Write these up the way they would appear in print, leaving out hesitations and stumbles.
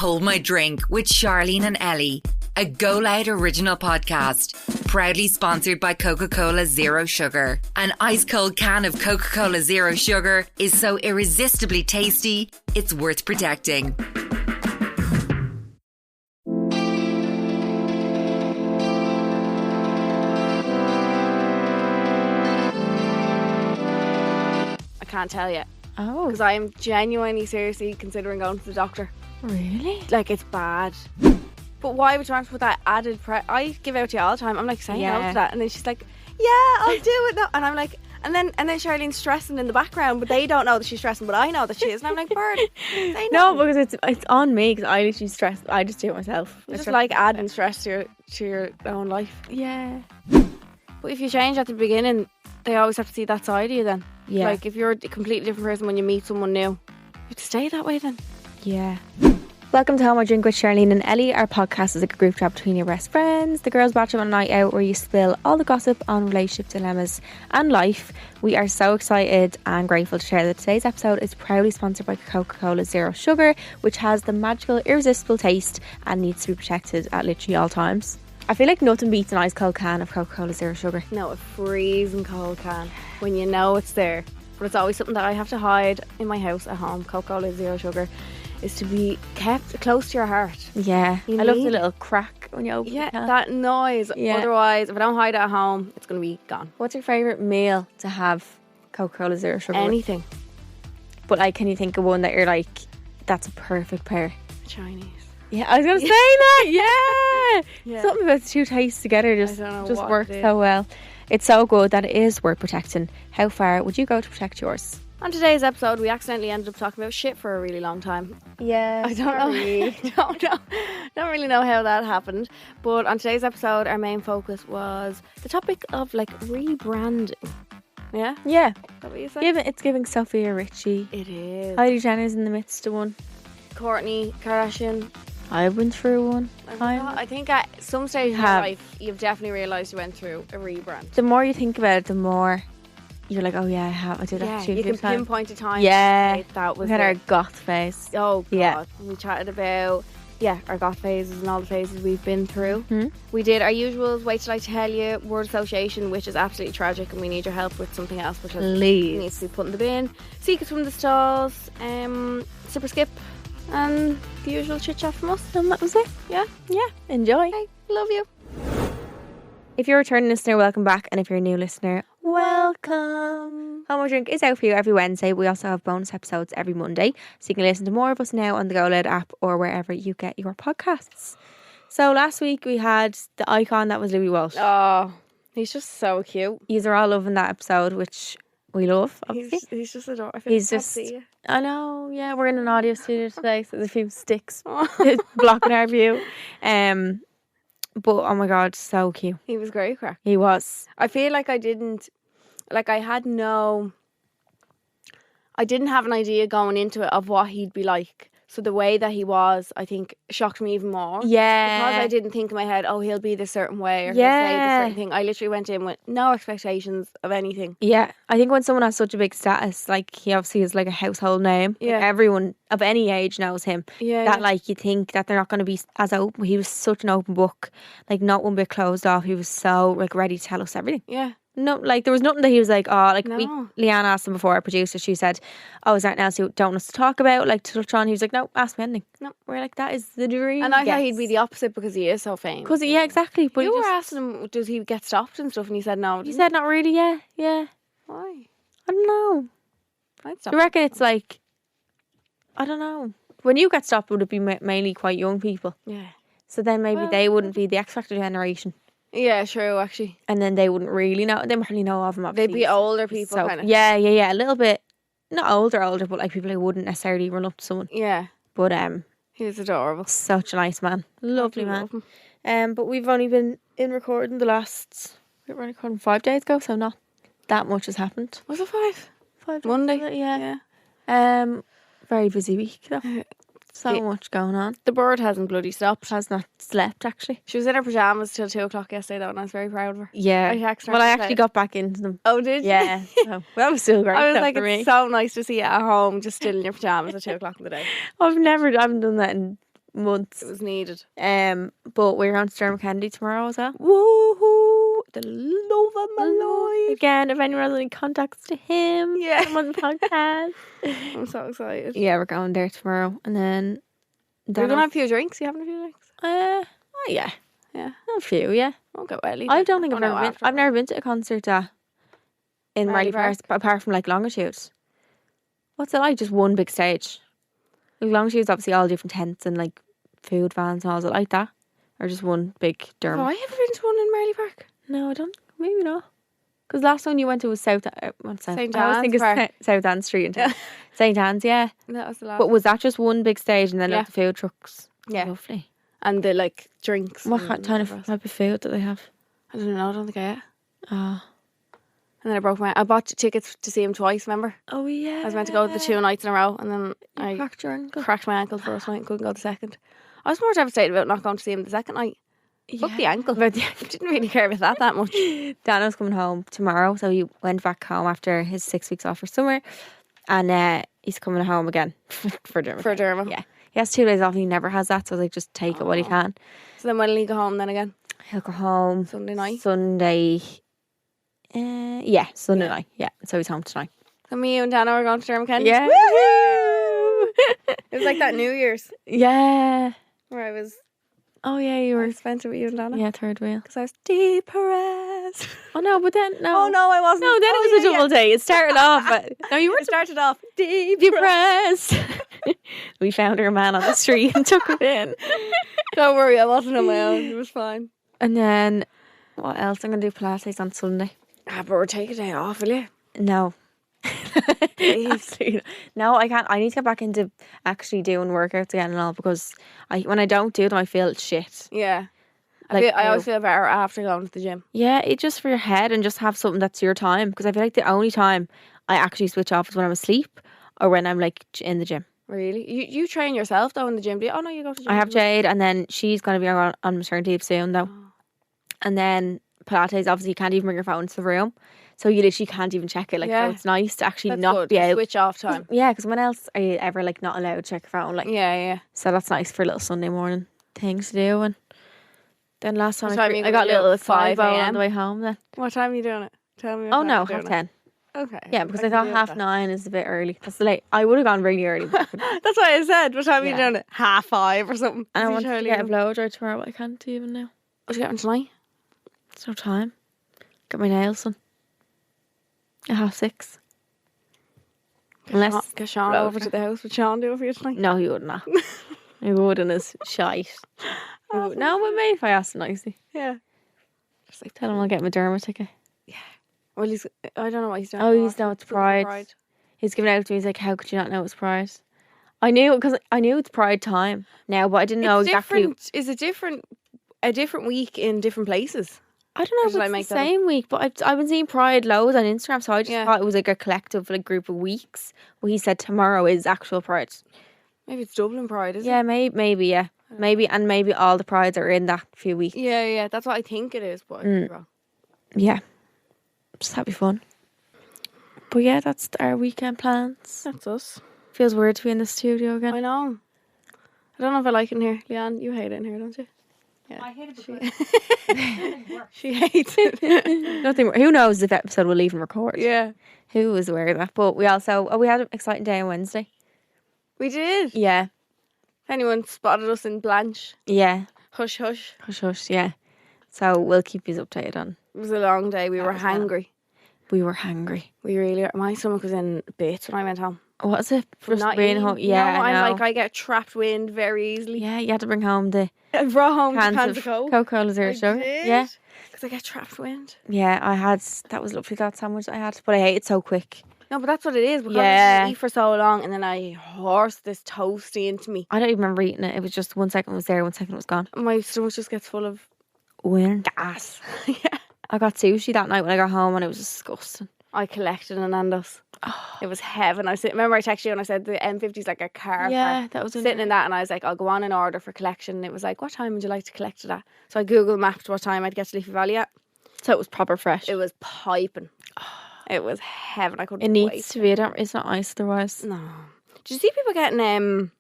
Hold My Drink with Charleen and Ellie, a GoLoud original podcast, proudly sponsored by Coca-Cola Zero Sugar. An ice-cold can of Coca-Cola Zero Sugar is so irresistibly tasty, it's worth protecting. I can't tell you. Oh. Because I am genuinely, seriously considering going to the doctor. Really? Like, it's bad. But why would you want to put that added I give out to you all the time. I'm like, saying no to that. And then she's like, yeah, I'll do it now. And I'm like, and then Charlene's stressing in the background, but they don't know that she's stressing, but I know that she is. And I'm like, Bird, say no. No, because it's on me, because I literally stress. I just do it myself. It's just like adding stress to your own life. Yeah. But if you change at the beginning, they always have to see that side of you then. Yeah. Like, if you're a completely different person when you meet someone new, you have to stay that way then. Yeah. Welcome to Hold My Drink with Charleen and Ellie. Our podcast is like a group chat between your best friends. The girls batch on a night out where you spill all the gossip on relationship dilemmas and life. We are so excited and grateful to share that today's episode is proudly sponsored by Coca-Cola Zero Sugar, which has the magical, irresistible taste and needs to be protected at literally all times. I feel like nothing beats an ice cold can of Coca-Cola Zero Sugar. No, a freezing cold can when you know it's there. But it's always something that I have to hide in my house at home. Coca-Cola Zero Sugar is to be kept close to your heart. Yeah. I love the little crack when you open it. That noise. Yeah. Otherwise, if I don't hide it at home, it's going to be gone. What's your favourite meal to have Coca-Cola Zero Sugar Anything. With? But like, can you think of one that you're like, that's a perfect pair? Chinese. Yeah, I was going to say that. Yeah. Something about the two tastes together just works so well. It's so good that it is worth protecting. How far would you go to protect yours? On today's episode, we accidentally ended up talking about shit for a really long time. Yeah. I don't know. Don't really know how that happened. But on today's episode, our main focus was the topic of like rebranding. Yeah? Yeah. Is that what you said? It's giving Sophia Richie. It is. Kylie Jenner's in the midst of one. Kourtney Kardashian. I went through one. I think at some stage in your life, you've definitely realised you went through a rebrand. The more you think about it, the more you're like, oh yeah, I have. I did actually. You can pinpoint a time. Yeah. That was we had our goth phase. Oh, God. Yeah. We chatted about, our goth phases and all the phases we've been through. Mm-hmm. We did our usuals, wait till I tell you, word association, which is absolutely tragic, and we need your help with something else, which needs to be put in the bin. Secrets from the stalls, super skip, and the usual chit chat from us. And that was it. Yeah. Enjoy. Okay. Love you. If you're a returning listener, welcome back. And if you're a new listener, welcome. Hold My Drink is out for you every Wednesday. We also have bonus episodes every Monday. So you can listen to more of us now on the GoLoud app or wherever you get your podcasts. So last week we had the icon that was Louis Walsh. Oh, he's just so cute. You are all loving that episode, which we love, obviously. He's just adorable. I know, yeah. We're in an audio studio today, so there's a few sticks blocking our view. But oh my God, so cute. He was great crack. He was. I feel like I didn't have an idea going into it of what he'd be like. So the way that he was, I think, shocked me even more. Yeah. Because I didn't think in my head, he'll be this certain way or he'll say this certain thing. I literally went in with no expectations of anything. Yeah. I think when someone has such a big status, like he obviously is like a household name. Yeah. Like everyone of any age knows him. Yeah. That like you think that they're not going to be as open. He was such an open book. Like not one bit closed off. He was so like ready to tell us everything. Yeah. No, like there was nothing that he was like, No. Leanne asked him before, our producer, she said, is there anything else you don't want us to talk about, like to touch on? He was like, no, ask me anything. No. We're like, that is the dream. And I thought he'd be the opposite because he is so famous. Because, yeah, exactly. But you were asking him, does he get stopped and stuff? And he said no. He said not really, yeah. Why? I don't know. I'd stop. You reckon it's like, I don't know. When you get stopped, would it be mainly quite young people? Yeah. So then maybe they wouldn't be the X Factor generation. Yeah, true, actually. And then they wouldn't really know. They hardly know of him, obviously. They'd be older people, kind of. Yeah. A little bit, not older, but like people who wouldn't necessarily run up to someone. Yeah. But he was adorable. Such a nice man. Lovely man. But we've only been in recording we were recording 5 days ago, so not that much has happened. Was it 5? 5 days. Monday? Yeah. Very busy week though. So much going on. The bird hasn't bloody stopped. Has not slept, actually. She was in her pyjamas till 2 o'clock yesterday though, and I was very proud of her. Yeah. I actually got back into them. Oh, did you? Yeah. So, that was still great. I was like, it's so nice to see you at home just still in your pyjamas at 2 o'clock in the day. I haven't done that in months. It was needed. But we're on to Dermot Kennedy tomorrow as well. Woohoo! The love of my life. Again, if anyone has any contacts to him, Yeah. come on the podcast. I'm so excited. Yeah, we're going there tomorrow, and then We're gonna have a few drinks. You having a few drinks? Yeah, Yeah. a few. Yeah, Won't get well. I don't think I've never been to a concert in Riley Park apart from like Longitude. What's it like? Just one big stage. Like Longitude's obviously all different tents and like food vans and all. Is it like that, or just one big Have Dermot? I ever been to one in Marley Park? No, I don't. Maybe not. Because last one you went to was South. What's that? St. I was Anne's thinking Park. South Anne Street in St. Anne's. Yeah. That was the last. But was that just one big stage and then Yeah. like the food trucks? Yeah. Lovely. And the like drinks. What and kind of whatever else. type of food do they have? I don't know. I don't think I ate. Oh. And then I bought tickets to see him twice. Remember? Oh yeah. I was meant to go the 2 nights in a row, and then I cracked your ankle. cracked my ankle the first night and couldn't go the second. I was more devastated about not going to see him the second night. Fuck the ankle. But I didn't really care about that much. Dano's coming home tomorrow, so he went back home after his 6 weeks off for summer, and he's coming home again for Dermot. For Dermot. Yeah, he has 2 days off. And he never has that, so like just take it while he can. So then when will he go home then again? He'll go home Sunday night? Sunday. Sunday night. Yeah, so he's home tonight. So me, you and Dana are going to Dermot Kennedy? Yeah. It was like that New Year's Yeah. where I was... Oh yeah, you were. I spent it with you and Dana. Yeah, third wheel. Because I was depressed. Oh no, but then no. Oh no, I wasn't. No, then it was a double day. It started off. No, you It started off depressed. We found her man on the street and took it in. Don't worry, I wasn't on my own. It was fine. And then what else? I'm gonna do Pilates on Sunday. But we're taking a day off, will you? No. Absolutely not. No, I can't. I need to get back into actually doing workouts again and all because when I don't do them, I feel shit. Yeah. Like, I always feel better after going to the gym. Yeah, it's just for your head and just have something that's your time because I feel like the only time I actually switch off is when I'm asleep or when I'm like in the gym. Really? You train yourself though in the gym, do you? Oh no, you go to the gym. I have Jade and then she's going to be on maternity leave soon though. And then Pilates, obviously you can't even bring your phone into the room. So you literally can't even check it. Like, Yeah. so it's nice to actually That's not good. be out. Switch off time. Yeah, because when else are you ever like not allowed to check your phone? Like, Yeah. so that's nice for a little Sunday morning things to do. And then last time What time you I got a gonna do little it? 5 5 on a.m.? the way home then. What time are you doing it? Tell me. Oh no, 10:30. Okay. Yeah, because I can thought do 9:30 is a bit early. That's late. I would have gone really early. But That's why I said. What time are you Yeah. doing it? 5:30 or something. and I See want to Charlie get a and- blow dry tomorrow, but I can't even now. What you getting tonight? There's no time. Get my nails done. At 6:30. Unless Get Sean blow over dry. to the house. Would Sean do it for you tonight? No, he would not. He wouldn't. Is shite. No, but maybe if I asked him nicely, Yeah. just like tell him I'll get my Dermot ticket. Well, I don't know what he's doing. Oh, he's now it's Pride. He's giving it out to me. He's like, "How could you not know it's Pride?" I knew because I knew it's Pride time now, but I didn't know It's exactly. different. Is it a different week in different places? I don't know Or if did I it's make the that up? same week, but I've been seeing Pride loads on Instagram, so I just Yeah. thought it was like a collective like group of weeks. Well, he said tomorrow is actual Pride. Maybe it's Dublin Pride, isn't Yeah, maybe, yeah, maybe all the prides are in that few weeks. it? Yeah. That's what I think it is, but I could be wrong. Yeah, just that'd be fun. But yeah, that's our weekend plans. That's us. Feels weird to be in the studio again. I know. I don't know if I like it in here. Leanne, you hate it in here, don't you? Yeah. I hate it because She hates it. Nothing. Who knows if episode will even record? Yeah. Who was aware of that? But we also we had an exciting day on Wednesday. We did. Yeah, Anyone spotted us in Blanche? yeah. Hush, hush. Hush, hush. Yeah. So we'll keep you updated on. It was a long day. We were was well. hangry. We were hungry. We really are. My stomach was in bits when I went home. What was it? From Just not being eating. home. Yeah, no, I know. I'm like, I get trapped wind very easily. Yeah, you had to bring home the I brought home cans cans of of Coke. Coca-Cola Zero Sugar. Yeah, Because I get trapped wind. yeah. I had that was lovely that sandwich I had, but I ate it so quick. No, but that's what it is. Because Yeah. I eat for so long and then I horsed this toasty into me. I don't even remember eating it. It was just 1 second it was there, 1 second it was gone. My stomach just gets full of Wind. gas. Yeah. I got sushi that night when I got home and it was disgusting. I collected an Nando's. It was heaven. Remember I texted you and I said the M50 is like a car Yeah, park. that was Sitting in that and I was like, I'll go on an order for collection. And it was like, what time would you like to collect it at? So I Google mapped what time I'd get to Leafy Valley at. So it was proper fresh. It was piping. It was heaven. I couldn't It needs wait. to be. It's not ice otherwise. No. Did you see people getting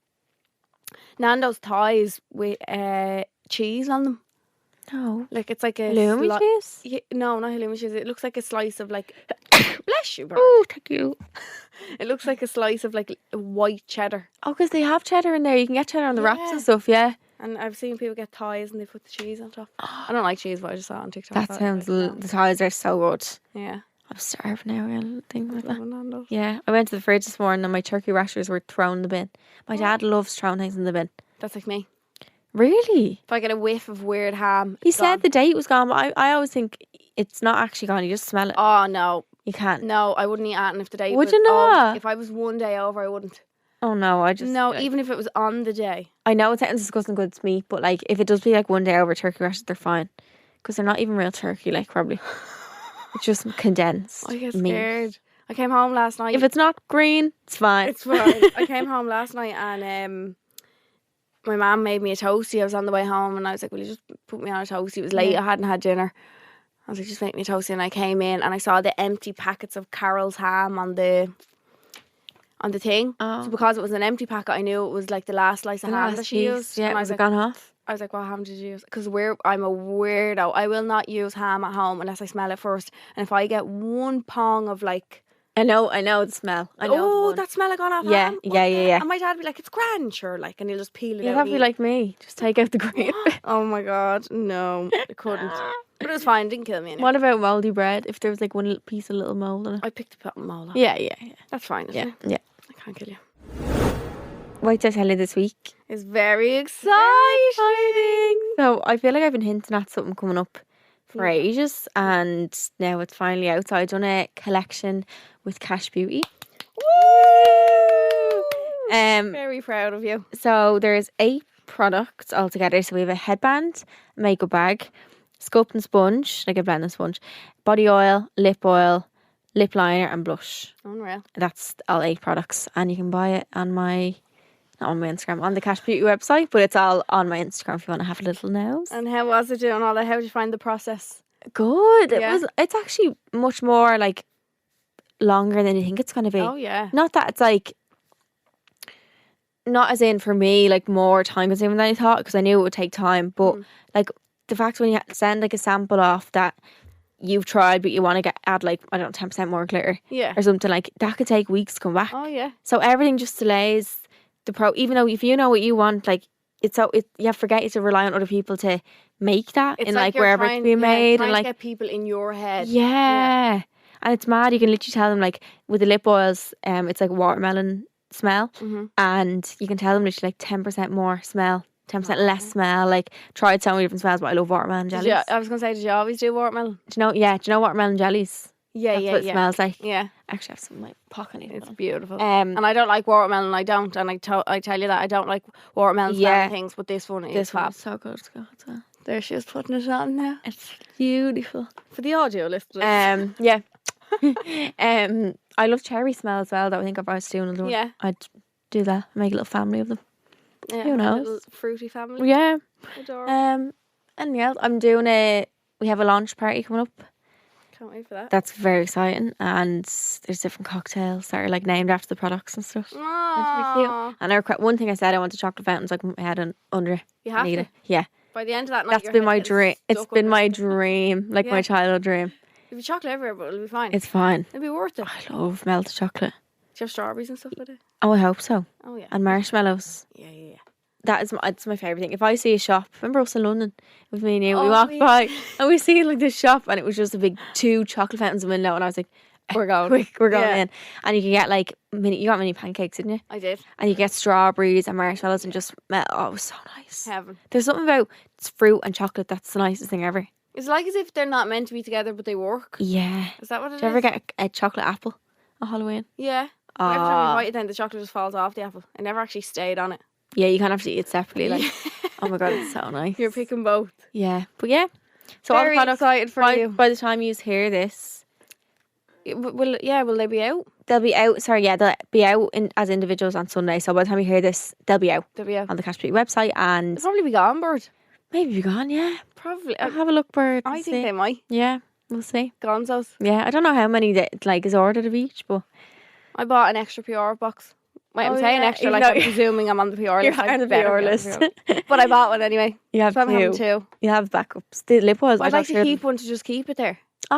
Nando's thighs with cheese on them. No. Like it's like a Halloumi cheese? Yeah, no, not halloumi cheese. It looks like a slice of like bless you, bird. Oh, thank you. It looks like a slice of like white cheddar. Oh, because they have cheddar in there. You can get cheddar on the wraps Yeah. and stuff, yeah. And I've seen people get thighs and they put the cheese on top. I don't like cheese, but I just saw it on TikTok. That sounds... The thighs are so good. Yeah. I'm starving now. I'll think about that. Nando's. Yeah, I went to the fridge this morning and my turkey rashers were thrown in the bin. My dad loves throwing things in the bin. That's like me. Really? If I get a whiff of weird ham, He it's said gone. the date was gone, but I always think it's not actually gone. You just smell it. Oh no, You can't. no, I wouldn't eat it if the day. Would was you not? If I was one day over, I wouldn't. Oh no, I just... No, even if it was on the day. I know it sounds disgusting good to meat, but like if it does be like one day over turkey rashers, they're fine. Because they're not even real turkey, like probably. It's just condensed I get meat. scared. I came home last night. If it's not green, it's fine. It's fine. I came home last night and my mum made me a toastie. I was on the way home and I was like, will you just put me on a toastie? It was late. I hadn't had dinner. I was like, just make me a toastie. And I came in and I saw the empty packets of Carol's ham on the thing. Oh. So because it was an empty packet, I knew it was like the last slice of ham that she used. Yeah, And I was was it like, gone off? what ham did you use? Because I'm a weirdo. I will not use ham at home unless I smell it first. And if I get one pong of like, I know the smell. I know the oh, one. that smell of gone off Yeah, ham. yeah. And my dad would be like, it's grand, sure, like, and he'll just peel it Yeah, out. that'd and be eat like me. Just take out the green. it. Oh my god, no, I couldn't. But it was fine, it didn't kill me anyway. What about mouldy bread? If there was like one little piece of little mould in it. I picked a mole off. Yeah. That's fine, isn't it? Yeah. I can't kill you. What did I tell you this week? It's very exciting. So I feel like I've been hinting at something coming up for ages, and now it's finally out. So I've done a collection with Cash Beauty. Woo! Um, Very proud of you. So there's 8 products altogether. So we have a headband, makeup bag, sculpting sponge, like a blending sponge, body oil, lip liner, and blush. Unreal. That's all 8 products, and you can buy it on my... Not on my Instagram, on the Cash Beauty website, but it's all on my Instagram if you want to have a little nose. And how was it doing all that? How did you find the process? Good. Yeah. It's actually much more like longer than you think it's going to be. Oh yeah. Not that it's like, not as in for me like more time consuming than I thought, because I knew it would take time, but like the fact when you send like a sample off that you've tried but you want to add like, I don't know, 10% more glitter Yeah. or something, like that could take weeks to come back. Oh yeah. So everything just delays the even though if you know what you want, like you forget you have to rely on other people to make that It's in like you're wherever trying, it's being made, trying and like to get people in your head. yeah. And it's mad. You can literally tell them like with the lip oils, it's like watermelon smell, and you can tell them literally like 10% more smell, 10% less smell. Like tried so many different smells, but I love watermelon jellies. I was gonna say, did you always do watermelon? Do you know? Yeah. Do you know watermelon jellies? Yeah, That's what it smells like. Yeah, Actually, I have some in my pocket. it's beautiful. And And I don't like watermelon. I don't, and I tell you that I don't like watermelon smelling things. But this one is this fab. one's so good as well. There she is putting it on now It's beautiful. for the audio listeners. Yeah. I love cherry smell as well. That I think if I was doing another one, Yeah. I'd do that. Make a little family of them. Yeah, who a knows? little fruity family. Yeah. Adorable. And yeah, we have a launch party coming up. Can't wait for that. That's very exciting, and there's different cocktails that are like named after the products and stuff. That'd be cute. Aww. And one thing I said I want a chocolate fountain's like my head under it. You have Need to. it. Yeah, By the end of that night, that's your been head my gets dream. It's stuck been under my it. dream, like Yeah. my childhood dream. There'll be chocolate everywhere, but it'll be fine. It's fine. It'll be worth it. I love melted chocolate. Do you have strawberries and stuff with it? Oh, I hope so. Oh yeah. And marshmallows. Yeah. It's my favourite thing. If I see a shop, remember us in London with me and you, we Oh, walked yeah. by and we see like this shop, and it was just a big 2 chocolate fountains in the window, and I was like, We're going. quick, we're going Yeah. in. And you can get like you got mini pancakes, didn't you? I did. And you get strawberries and marshmallows and just it was so nice. Heaven. There's something about fruit and chocolate that's the nicest thing ever. It's like as if they're not meant to be together, but they work. Yeah. Is that what it is? Do you ever get a chocolate apple on Halloween? Yeah. Every time Ah. you bite it, then the chocolate just falls off the apple. It never actually stayed on it. Yeah, you can't have to eat it separately. Like, oh my god, it's so nice. You're picking both. Yeah, but yeah. So Very all the products, excited for you. by the time you hear this, Will they be out? they'll be out. Sorry, yeah, they'll be out as individuals on Sunday. So by the time you hear this, they'll be out They'll be out. on the Cash Beauty website, and They'll probably be gone, Bird. maybe be gone. Yeah, Probably. I'll have a look, Bird. I and think see. they might. Yeah, we'll see. Gonzos. Yeah, I don't know how many that like is ordered of each, but I bought an extra PR box. Wait, I'm Oh, saying yeah, extra even like though I'm presuming I'm on the PR You're list. on the better PR be list. But I bought one anyway. You have So I'm having 2. two. You have backups. The lip oils. I'd like to keep one to just keep it there. Oh.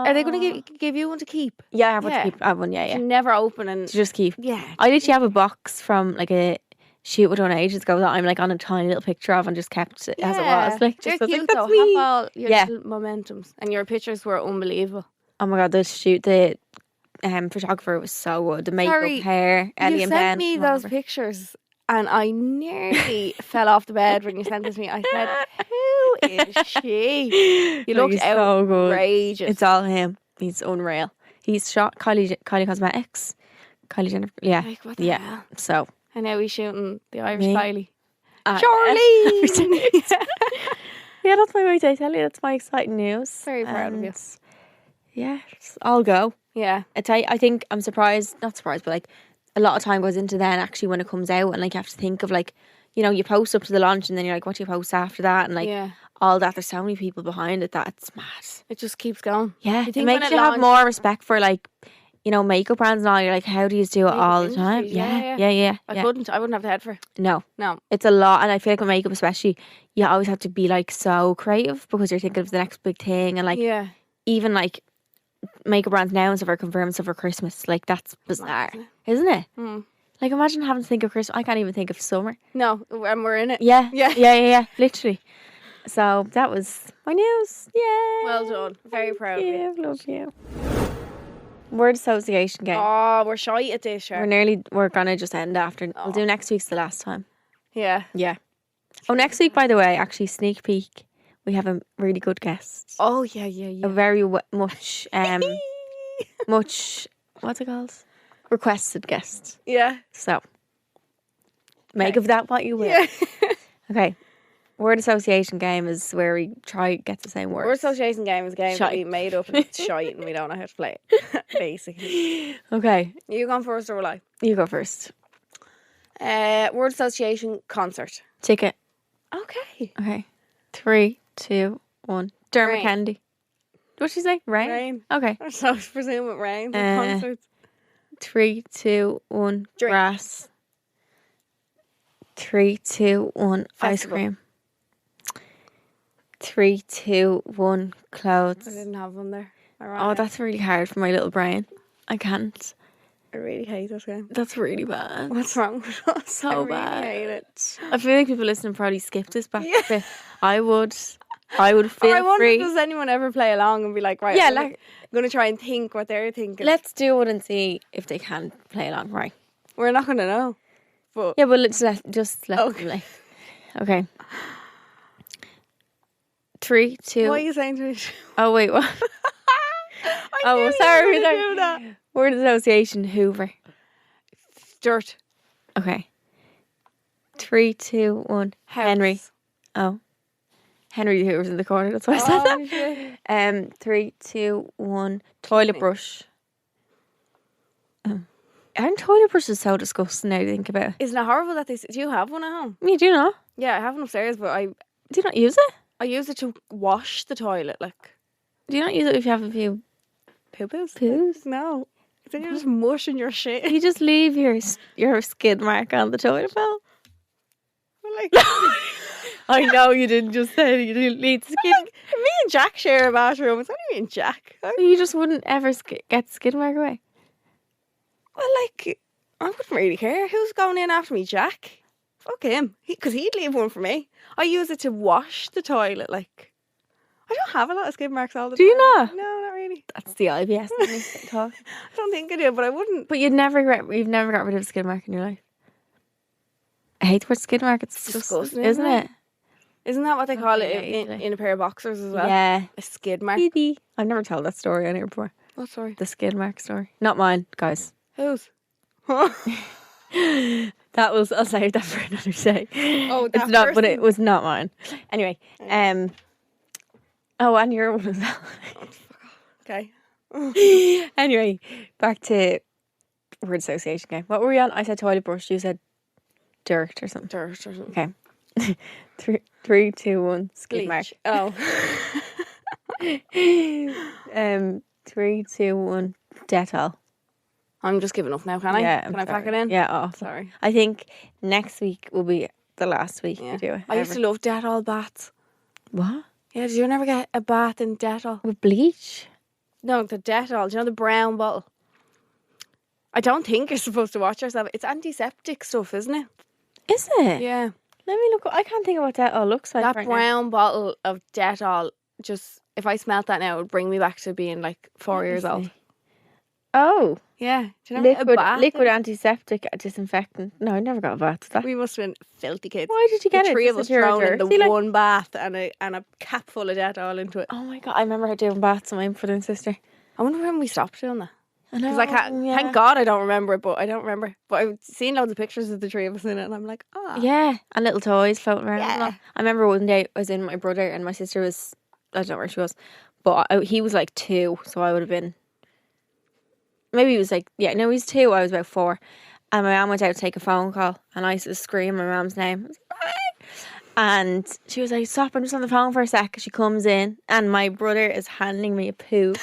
Are they going to give you one to keep? Yeah, I have one Yeah. to keep. I have one. Yeah, To yeah. never open and To just keep. yeah. I literally have a box from like a shoot we done ages ago that I'm like on a tiny little picture of and just kept it as it was. Like, they're just was cute like, though. that's me. Have all your Yeah. little momentums, and your pictures were unbelievable. Oh my god, the shoot, the photographer was so good. The makeup, Sorry, hair, Ellie You and sent Ben. me come those over. pictures, and I nearly fell off the bed when you sent this to me. I said, "Who is she?" You No, looked he's so good. outrageous. It's all him. He's unreal. He's shot Kylie Cosmetics. Kylie Jenner. Yeah. Like, what the Yeah. hell? So. And now he's shooting the Irish Me? Kylie. uh, Charleen! Yeah, that's my way to tell you. That's my exciting news. Very proud of you. And yeah, I'll go. Yeah. I think I'm surprised, not surprised, but like a lot of time goes into then actually when it comes out, and like you have to think of like, you know, you post up to the launch and then you're like, what do you post after that? And like Yeah. all that. There's so many people behind it that it's mad. It just keeps going. Yeah, You it think when makes it you have launched- more respect for like, you know, makeup brands and all. You're like, how do you do it Makeup all the time? industry, yeah. Yeah. I wouldn't have the head for it. No, No. it's a lot, and I feel like with makeup especially, you always have to be like so creative because you're thinking of the next big thing, and like Yeah. even like makeup brands now and stuff are confirmed stuff for Christmas. Like that's bizarre, isn't it? Mm. Like imagine having to think of Christmas. I can't even think of summer. No, and we're in it. Yeah, Yeah. yeah. Literally. So that was my news. Yeah. Well done. Very proud of you. Yeah, love you. Word association game. Oh, we're shy at this, We're sure. we're gonna just end after. We'll do next week's the last time. Yeah. Yeah. Oh, next week, by the way, actually, sneak peek. We have a really good guest. Oh, yeah. A very much, much, what's it called? Requested guest. Yeah. So, make of that what you will. Yeah. Okay. Word association game is where we try get the same words. Word association game is a game that Shite. we made up and it's shite and we don't know how to play it. Basically. Okay, You gone first or will I? you go first. Word association concert. Ticket. Okay. Okay. 3, 2, 1. Dermot Rain. Kennedy. What'd she say? Rain? Rain. Okay. So I presume it rains Uh, at concerts. 3, 2, 1. Drink. Grass. 3, 2, 1. Ice Festival. cream. 3, 2, 1. I Clothes. didn't have one there. Oh, that's really hard for my little brain. I can't. I really hate this game. That's really bad. What's wrong with us? So I really bad. hate it. I feel like people listening probably skip this back. Yeah. bit. I would feel Or I wonder, free. does anyone ever play along and be like, right, Yeah, I'm like going to try and think what they're thinking. let's do it and see if they can play along. Right. We're not going to know. But Yeah, but let's let them Okay. play. Okay. 3, 2. what are you saying to me? Oh wait, what? I knew you were gonna sorry. do that. Word association Hoover. Dirt. Okay. 3, 2, 1. House. Henry. Oh. Henry Hoover's in the corner. That's why I said Oh, shit. that. 3, 2, 1. Toilet brush. Oh. Aren't toilet brushes so disgusting now to think about? Isn't it horrible that do you have one at home? You do not? Yeah, I have one upstairs, but I Do you not use it? use it to wash the toilet, like Do you not use it if you have a few poo-poos. poos? No. Then you're just mushing your shit. You just leave your skid mark on the toilet bowl. Like, I know you didn't just say you didn't need skid. me and Jack share a bathroom. It's only me and Jack. You just wouldn't ever get the skid mark away. Well, like, I wouldn't really care. Who's going in after me, Jack? Fuck him. Because he'd leave one for me. I use it to wash the toilet, like. I don't have a lot of skid marks all the Do time. you not? No, not really. That's the IBS in me talk. I don't think I do, but I wouldn't. But you've never got rid of a skid mark in your life. I hate the word skid mark. It's disgusting, isn't it? Isn't that what they call it Okay, in a pair of boxers as well? Yeah. A skid mark. I've never told that story on here before. What story? The skid mark story. Not mine, guys. Whose? That was, I'll save that for another day. Oh, that it's not, but person. it was not mine. Anyway, oh, and your one as well. Okay. Anyway, back to word association game. What were we on? I said toilet brush. You said dirt or something. Dirt or something. Okay. 3, 2, 1. Skid mark. Oh. 3, 2, 1. Dettol. I'm just giving up now, can I? Yeah, Can I'm I pack it sorry. in? Yeah, awful. Sorry. I think next week will be the last week Yeah. we do it. I used to love Dettol baths. What? Yeah, did you never get a bath in Dettol? With bleach? No, the Dettol. Do you know the brown bottle? I don't think you're supposed to wash yourself. It's antiseptic stuff, isn't it? Is it? Yeah. Let me look. I can't think of what that all looks like That right now. brown bottle of Dettol, just, if I smelt that now, it would bring me back to being like 4 years old. Oh. Yeah. Do you never get a bath? Liquid antiseptic disinfectant. No, I never got a bath with that. We must have been filthy kids. Why did you get the it? three of Just us that you're thrown in the dirty, like- one bath and a cap full of Dettol into it. Oh my god, I remember her doing baths with my brother and sister. I wonder when we stopped doing that. I know. Because I can't, thank God I don't remember it, but I don't remember. But I've seen loads of pictures of the three of us in it and I'm like, Yeah, and little toys floating around. Yeah. And all. I remember one day I was in my brother and my sister was, I don't know where she was, but he was like 2, so I would have been, maybe he was like, yeah, no, he was 2, I was about 4. And my mum went out to take a phone call and I used to scream my mum's name. I was like, "Hey!" And she was like, stop, I'm just on the phone for a sec. She comes in and my brother is handing me a poo.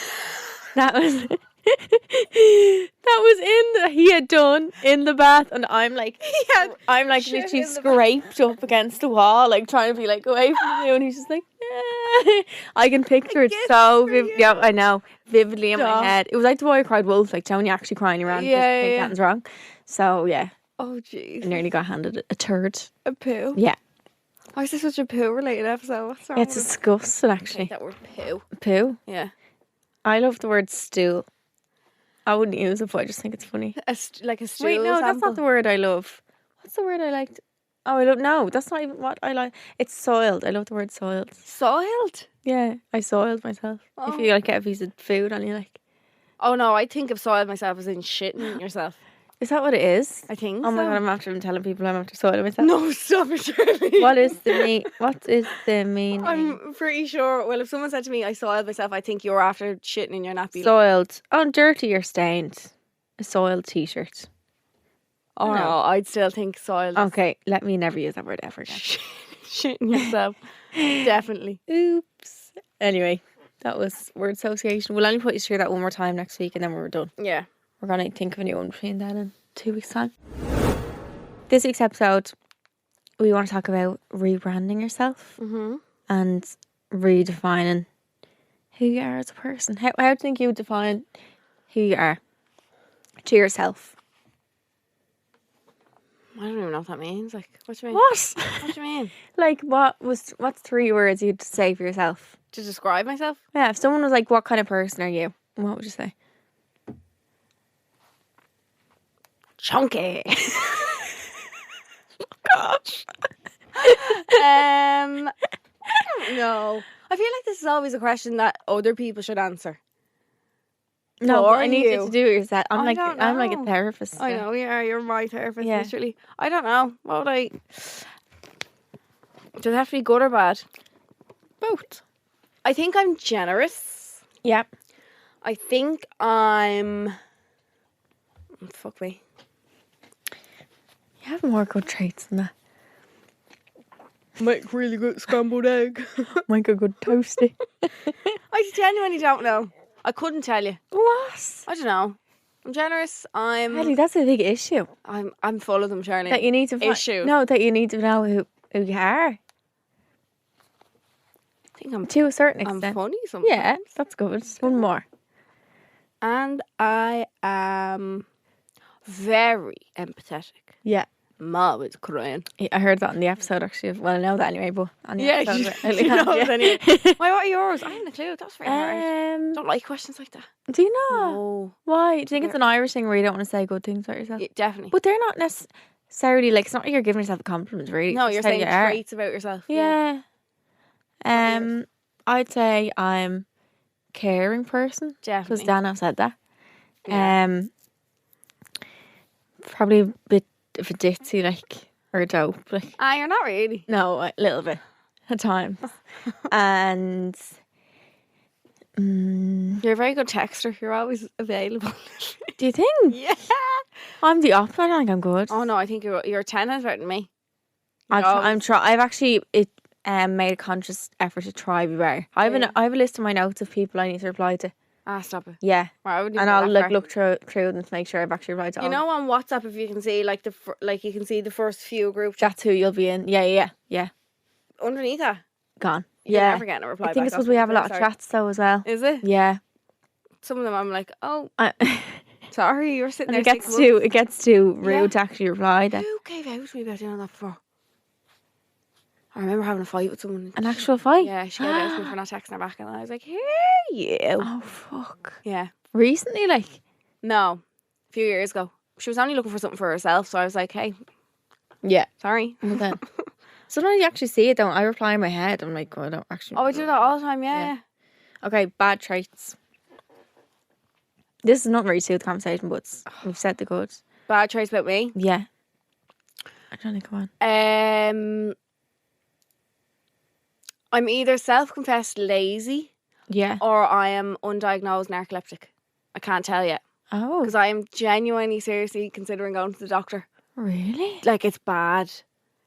That was... he had done in the bath, and I'm like literally scraped up against the wall, like trying to be like away from you, and he's just like, yeah. I can picture it so vividly. Yeah, I know, vividly in my head. It was like the boy who cried wolf, like Tony actually crying around. Yeah. Something's wrong. So yeah. Oh jeez. I nearly got handed a turd. A poo? Yeah. Why is this such a poo related episode? What's wrong It's with it? disgusting, I actually. hate that word poo. Poo. Yeah. I love the word stool. I wouldn't use it, but I just think it's funny. Like a stool Wait, no, that's sample. not the word I love. What's the word I liked? Oh, I don't know. That's not even what I like. It's soiled. I love the word soiled. Soiled? Yeah, I soiled myself. If you like get a piece of food on you, like. Oh no, I think of soiled myself as in shitting yourself. Is that what it is? I think Oh my so. god, I'm after telling people I'm after soiling myself. No, stop it, Shirley. What is the meaning? I'm pretty sure. Well, if someone said to me I soiled myself, I think you're after shitting in your nappy. Soiled. Oh, dirty or stained. A soiled t-shirt. Oh no, I'd still think soiled. Okay, let me never use that word ever again. Shitting yourself. Definitely. Oops. Anyway, that was word association. We'll only put you through that one more time next week and then we're done. Yeah. We're going to think of a new one between then and 2 weeks' time. This week's episode, we want to talk about rebranding yourself and redefining who you are as a person. How do you think you would define who you are to yourself? I don't even know what that means. Like, what do you mean? What? What do you mean? Like, what's 3 words you'd say for yourself? To describe myself? Yeah, if someone was like, what kind of person are you? What would you say? Chunky. Gosh. I don't know. I feel like this is always a question that other people should answer. No, For but I need you you. to do it yourself. I'm like know. a therapist. I know, you're my therapist, Yeah. literally. I don't know. What would I... Does it have to be good or bad? Both. I think I'm generous. Yeah. I think I'm... Fuck me. You have more good traits than that. Make really good scrambled egg. Make a good toasty. I genuinely don't know. I couldn't tell you. What? I don't know. I'm generous. Ellie, that's a big issue. I'm full of them, Charlie. That you need to Issue. No, that you need to know who you are. I think I'm To a certain I'm extent. funny sometimes. Yeah, that's good. One more. And I am very empathetic. Yeah. Ma was crying. I heard that on the episode actually. Well, I know that anyway, but on the Yeah, episode. you know it anyway. Why, what are yours? I haven't a clue. That's very hard. Don't like questions like that. Do you know? No. Why? Do you think it's an Irish thing where you don't want to say good things about yourself? Yeah, definitely. But they're not necessarily like, it's not like you're giving yourself a compliment, really. No, It's you're just how saying you are. traits about yourself. Yeah. I'd say I'm caring person. Because Definitely. Dana said that. Yeah. Probably a bit of a ditzy, like, or a dope, like. You're not really. No, a little bit at times. And You're a very good texter. You're always available. do you think? Yeah. I'm the opposite. I don't think I'm good. Oh no, I think you're 10 times better than me. I'm I've actually made a conscious effort to try to be better. I have a list of my notes of people I need to reply to. Stop it. Yeah. Right, I wouldn't And even go I'll that like far. look through them to make sure I've actually replied to all. You know, on WhatsApp, if you can see like you can see the first few group chats that's who you'll be in. Yeah. underneath that. Gone. You're Yeah. never getting a reply I think back it's because off we me, have a very lot of sorry. chats though as well. Is it? Yeah. Some of them I'm like, oh, I- sorry, you're sitting and there. it gets too rude Yeah. to actually reply then. Who gave out to me about doing that before? I remember having a fight with someone. An actual fight? Yeah, she gave out to me for not texting her back, and I was like, "Here you." Oh fuck. Yeah. Recently, like. No, a few years ago. She was only looking for something for herself, so I was like, "Hey, Yeah. sorry." Well then. Sometimes you actually see it, don't I? reply in my head. I'm like, I don't actually. Oh, I do that all the time. Yeah. Okay, bad traits. This is not really to do with the conversation, but we've said the good. Bad traits about me. Yeah. I don't think, come on. I'm either self-confessed lazy Yeah. or I am undiagnosed narcoleptic. I can't tell yet Oh. because I am genuinely, seriously considering going to the doctor. Really? Like, it's bad.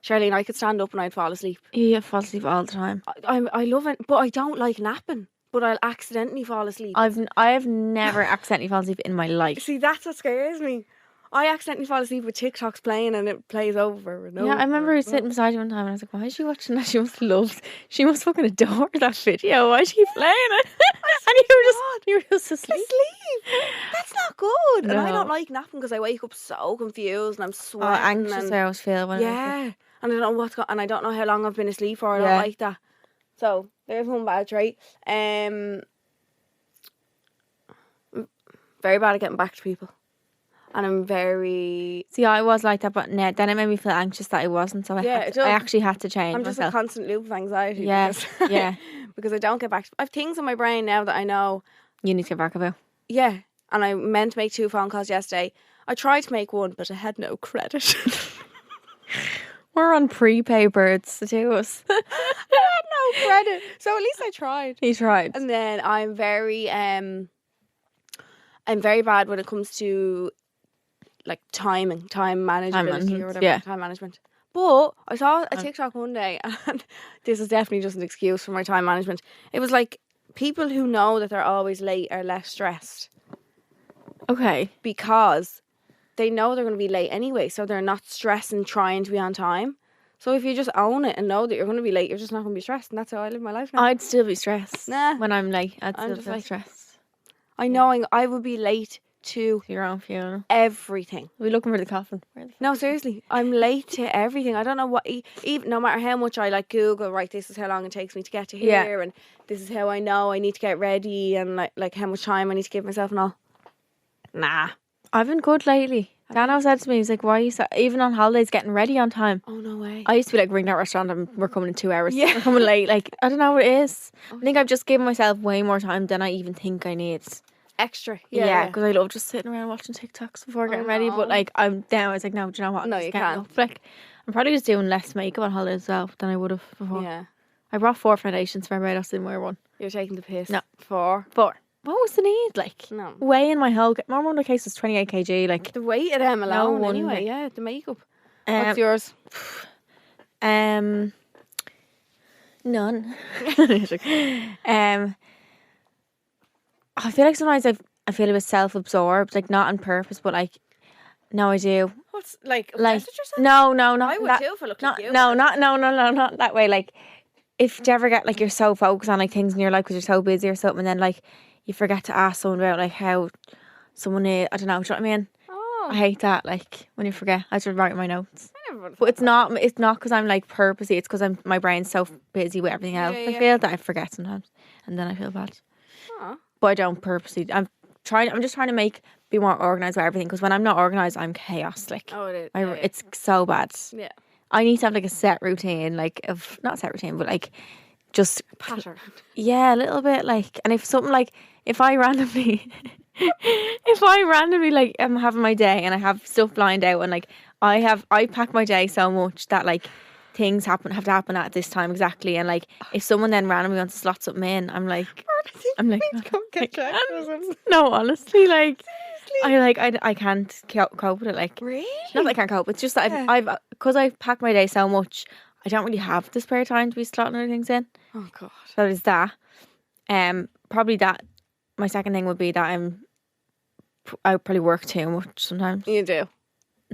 Charlene, I could stand up and I'd fall asleep. You fall asleep all the time. I love it, but I don't like napping. But I'll accidentally fall asleep. I have never accidentally fallen asleep in my life. See, that's what scares me. I accidentally fall asleep with TikToks playing and it plays over and over. Yeah, I remember sitting beside you one time and I was like, why is she watching that? She must fucking adore that video. Why is she playing it? And you were just asleep. That's not good. And I No. don't like napping because I wake up so confused and I'm Oh, sweating. anxious and, I always feel when yeah. And I don't know what's and I don't know how long I've been asleep for. I Yeah. don't like that. So there's one bad trait. Very bad at getting back to people. And I'm very... See, I was like that, but then it made me feel anxious that I wasn't. So Yeah, it does. I actually had to change I'm just a myself. constant loop of anxiety. Yeah, Because, yeah. because I don't get back. I have things in my brain now that I know. You need to get back about. Yeah. And I meant to make 2 phone calls yesterday. I tried to make one, but I had no credit. We're on prepay birds, the two of us. I had no credit. So at least I tried. He tried. And then I'm very bad when it comes to like time management or whatever. yeah. Time management. But I saw a TikTok one day, and this is definitely just an excuse for my time management. It was like people who know that they're always late are less stressed Okay. because they know they're going to be late anyway, so they're not stressing trying to be on time. So if you just own it and know that you're going to be late, you're just not going to be stressed, and that's how I live my life now. I'd still be stressed. Nah. When I'm late, I'd I'm still just feel like- stressed. I know I would be late to To your own funeral. everything. We're looking for the coffin. No, seriously, I'm late to everything. I don't know what, even no matter how much I like Google, right, this is how long it takes me to get to Yeah. here, and this is how I know I need to get ready, and like how much time I need to give myself and all. Nah. I've been good lately. Dano said to me, he's like, why are you even on holidays getting ready on time? Oh, no way. I used to be like, ring that restaurant and we're coming in 2 hours. Yeah. We're coming late. Like, I don't know what it is. I think I've just given myself way more time than I even think I need. Extra. Yeah, Yeah. because I love just sitting around watching TikToks before getting ready. know. But like, I was like, no, do you know what? I'm No, just you getting can't. up. Like, I'm probably just doing less makeup on holidays as well than I would have before. Yeah. I brought 4 foundations for Barbados, didn't wear one. You're taking the piss. No. 4. 4. What was the need? Like, No. weighing my whole. My one of the case was 28 kg. Like, The weight of them alone, wonder. anyway. Yeah, the makeup. um, What's yours? None. I feel like sometimes I feel a bit self-absorbed, like not on purpose, but like, no, I do. What's like Like, message yourself? no, not I would that. too if I looked Not, like you. no, not that way. Like, if you ever get like you're so focused on like things in your life because you're so busy or something, and then like you forget to ask someone about like how someone is. I don't know. Do you know what I mean? Oh, I hate that. Like when you forget, I just write in my notes. I never would have But it's not because I'm like purposely. It's because my brain's so busy with everything else. yeah. I feel that I forget sometimes, and then I feel bad. Aw. But I don't purposely. I'm just trying to be more organised with everything. Because when I'm not organised, I'm chaos. Like Oh, it is. it's so bad. Yeah. I need to have like a set routine, like of not set routine, but like just Pattern. yeah, a little bit like. And if something like if I randomly like am having my day and I have stuff lined out and like I pack my day so much that like things have to happen at this time exactly, and like if someone then randomly wants to slot something in, I'm like no, honestly, like I can't cope with it. Like Really? not that I can't cope. It's just that I've because I pack my day so much, I don't really have the spare time to be slotting other things in. Oh God. So there's that. Probably that my second thing would be that I probably work too much sometimes. You do.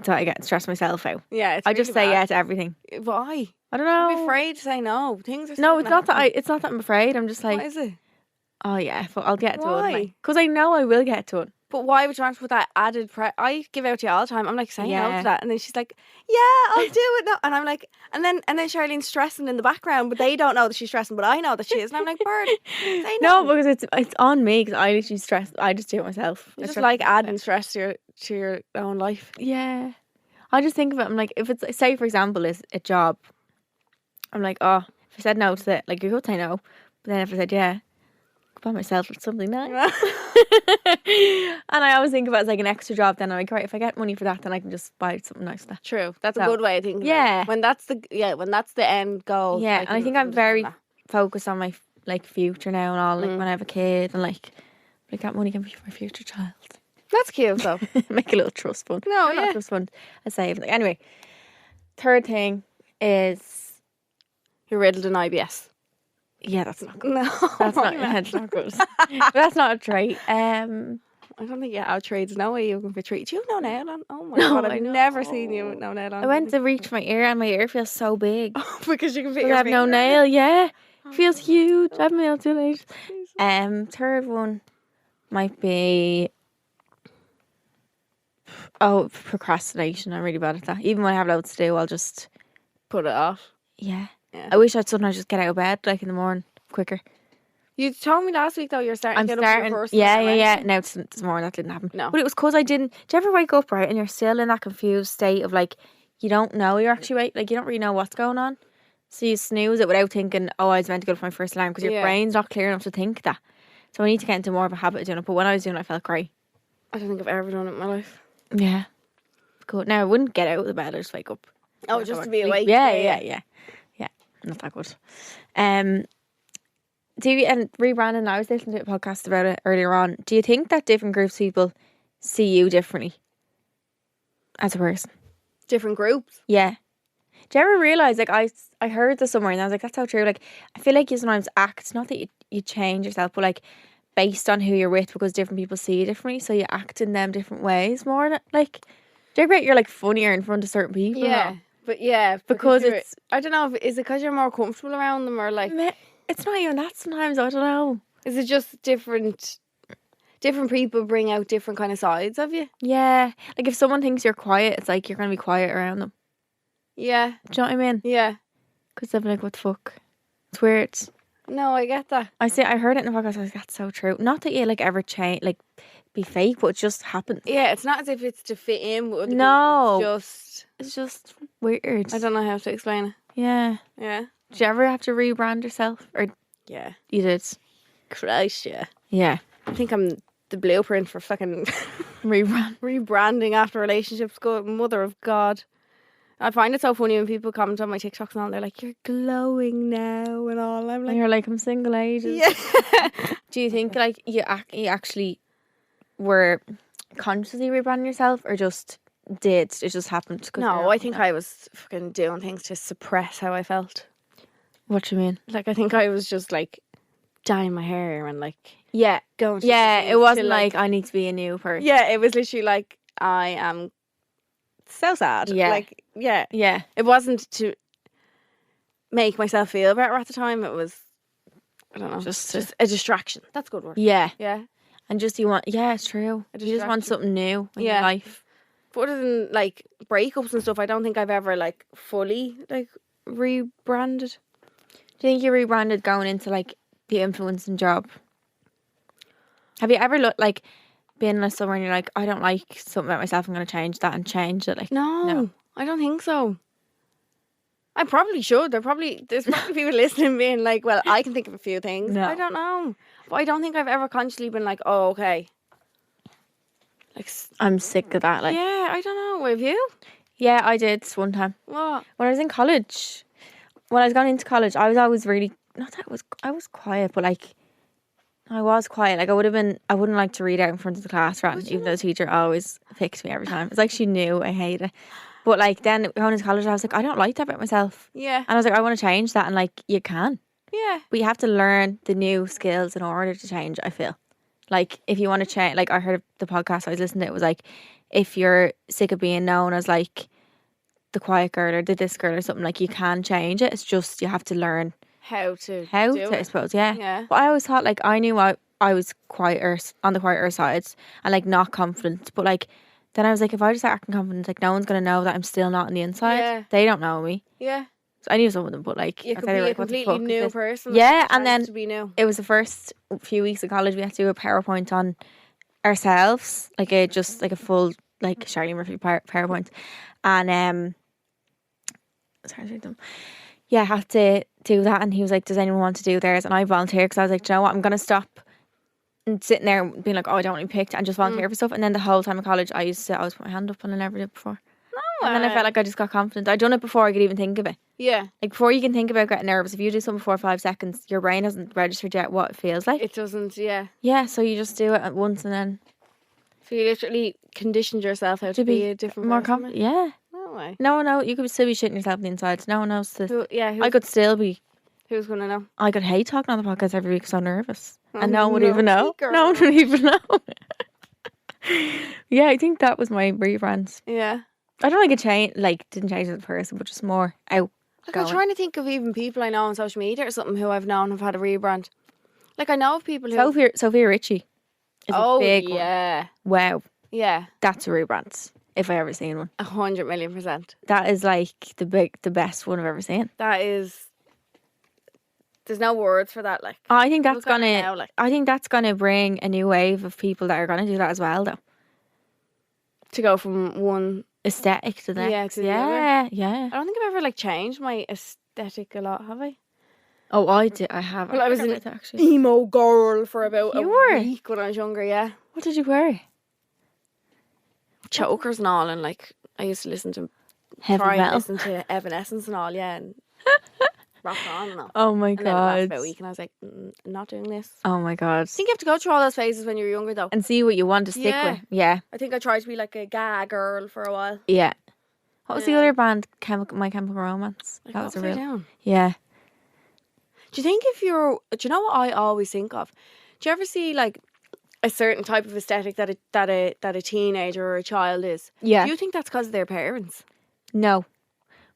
So I get stressed myself out. Yeah, it's I just really say bad. yeah to everything. Why? I don't know. I'm afraid to say no. Things are No, it's not that. happen. It's not that I'm afraid. I'm just like, What is it? oh yeah, but I'll get to Why? it. Because I know I will get to it. But why would you want to put that added I give out to you all the time. I'm like saying no Yeah. to that, and then she's like, "Yeah, I'll do it now." And I'm like, and then Charlene's stressing in the background, but they don't know that she's stressing, but I know that she is. And I'm like, "Bird, say No, no." because it's on me. Because I literally stress. I just do it myself. You I just stress like myself adding out. stress to your own life. Yeah. I just think of it. I'm like, if it's say for example, is a job. I'm like, oh, if I said no to it, like you could say no, but then if I said yeah, I'd buy myself something nice. And I always think of it as like an extra job. Then I'm like, right, if I get money for that, then I can just buy something nice for that. True, that's a So, good way of thinking. yeah. When that's the end goal. Yeah, and I think I'm understand very that. focused on my like future now and all. Like when I have a kid and like that money can be for my future child. That's cute though. Make a little trust fund. No, Not yeah. trust fund. A save. Anyway, third thing is You're riddled in IBS. yeah, that's not good. No, That's not good. But that's not a trait. I don't think you have trades. No way you can be treated. Do you have no nail on? Oh my No, god, I I've know. never seen you with no nail on. I went to reach my ear and my ear feels so big. because you can fit Because your I have no finger. nail. Yeah, feels huge. I haven't been able to do it. Third one might be procrastination. I'm really bad at that. Even when I have loads to do, I'll just Put it off. yeah. Yeah. I wish I'd sometimes just get out of bed like in the morning quicker. You told me last week though you're starting I'm to get starting. up for your first Yeah. medication. Now this morning that didn't happen. No. But it was because I didn't. Do you ever wake up right and you're still in that confused state of like you don't know you're actually awake, like you don't really know what's going on, so you snooze it without thinking, oh, I was meant to go for my first alarm because your Yeah. brain's not clear enough to think that. So I need to get into more of a habit of doing it. But when I was doing it, I felt great. I don't think I've ever done it in my life. Yeah. Good. Now I wouldn't get out of the bed. I just wake up. Oh, Like, just I to be sleep. awake. Yeah. Not that good. Do you, and rebranding, I was listening to a podcast about it earlier on. Do you think that different groups of people see you differently as a person? Different groups. Yeah. Do you ever realise, like, I heard this somewhere and I was like, that's so true. Like, I feel like you sometimes act, not that you change yourself, but like, based on who you're with, because different people see you differently, so you act in them different ways more. Like, do you ever get you're like funnier in front of certain people? Yeah. But yeah, Because you're- it's- I don't know. Is it because you're more comfortable around them, or like, It's not even that sometimes, I don't know. is it just different people bring out different kind of sides of you? Yeah. Like, if someone thinks you're quiet, it's like you're going to be quiet around them. Yeah, Do you know what I mean? yeah. Because they'll be like, what the fuck? It's weird. No, I get that. I heard it in the podcast, I was like, that's so true. Not that you like ever change, like be fake, but it just happens. Yeah, it's not as if it's to fit in with other people, No. it's just It's just weird. I don't know how to explain it. Yeah. Yeah, Did you ever have to rebrand yourself? Or yeah. you did? Christ, yeah. Yeah. I think I'm the blueprint for fucking Rebrand. rebranding after relationships. Good mother of God. I find it so funny when people comment on my TikToks and all. They're like, "You're glowing now," and all. I'm And like, you're like, I'm single ages. "Yeah." Do you think like you actually were consciously rebranding yourself, or just did? It just happened? 'Cause No, you're- I think I was fucking doing things to suppress how I felt. What do you mean? Like, I think I was just like dyeing my hair and like Yeah. going. To Yeah, things it wasn't to, like I need to be a new person. Yeah, it was literally like I am so sad. Yeah. Like, yeah. Yeah. It wasn't to make myself feel better at the time. It was, I don't know, Just just a distraction. That's a good word. Yeah. Yeah. And just you want, yeah, it's true. A You just want distraction. something new in Yeah. your life. But other than like breakups and stuff, I don't think I've ever like fully like rebranded. Do you think you rebranded going into like the influencing job? Have you ever looked like been like somewhere and you're like, I don't like something about myself, I'm going to change that, and change it? Like, No, I don't think so. I probably should. There's probably people listening being like, well, I can think of a few things. No. I don't know. But I don't think I've ever consciously been like, oh, okay. Like, I'm sick of that. Like, yeah, I don't know. Have you? yeah, I did one time What? when I was in college. When I was going into college, I was always really not that I was quiet, but like I was quiet. Like I wouldn't like to read out in front of the class, right? Even though the teacher always picked me every time. It's like she knew I hated it. But like then going into college, I was like, I don't like that about myself, Yeah. and I was like, I want to change that, and like you can, Yeah. but you have to learn the new skills in order to change. I feel. Like, if you want to change, like, I heard the podcast I was listening to, it was like, if you're sick of being known as like the quiet girl or the this girl or something, like, you can change it. It's just you have to learn How to how do to, I it. suppose. Yeah. Yeah. But I always thought, like, I knew I was quieter, on the quieter side, and like not confident. But like then I was like, if I just start acting confident, like, no one's gonna know that I'm still not on the inside. Yeah. They don't know me. Yeah. So I knew some of them, but like, You I could thought be they were a like, what the completely fuck is new this? person. Yeah, like, and tries then to be new. it was the first few weeks of college we had to do a PowerPoint on ourselves, like a full like Charlene Murphy PowerPoint, and sorry, I said them. Yeah, I had to do that, and he was like, "Does anyone want to do theirs?" And I volunteered because I was like, "Do you know what? I'm gonna stop." And sitting there being like, "Oh, I don't want to be picked," and just volunteer for stuff. And then the whole time of college, I always put my hand up, and I never did before. And then I felt like I just got confident. I'd done it before I could even think of it. Yeah. Like, before you can think about getting nervous, if you do something for 5 seconds, your brain hasn't registered yet what it feels like. It doesn't, yeah. Yeah, so you just do it at once, and then So you literally conditioned yourself how to be a different more person. confident. Yeah. No way. No, you could still be shitting yourself on the inside. No one knows this. I Who's could still be. going to know? I could hate talking on the podcast every week, so nervous, Oh, and no one would even know. girl. No one would even know. Yeah, I think that was my rebrand. Yeah. I don't think it changed. Like, didn't change as a person, but just more out. Like, I'm trying to think of even people I know on social media or something who I've known have had a rebrand. Like, I know of people who... Sophia Richie is a big one. yeah. Wow, Yeah. that's a rebrand. If I ever seen one, 100,000,000%. that is like the best one I've ever seen. That is... There's no words for that, like. I think that's Look at it gonna. now, like. I think that's gonna bring a new wave of people that are gonna do that as well, though. To go from one... Aesthetic to the next. Yeah, to the yeah, yeah. I don't think I've ever, like, changed my aesthetic a lot, have I? Oh, I did. I have. Well, I was forgot an about that, actually. emo girl for about You a were? week when I was younger, yeah. What did you wear? Chokers and all, and, like, I used to listen to... Heavy try and metal. listen to Evanescence and all, yeah, and rock on and all. Oh my And then it lasted god. about a week, and I was like, not doing this. Oh my god. I think you have to go through all those phases when you're younger, though. And see what you want to stick Yeah. with. Yeah, I think I tried to be like a gag girl for a while. yeah. What was the Yeah. other band? My Chemical Romance. Like, That was a upside real. down. Yeah. Do you think if you're... Do you know what I always think of? Do you ever see, like, a certain type of aesthetic that a teenager or a child is? Yeah. Do you think that's because of their parents? No,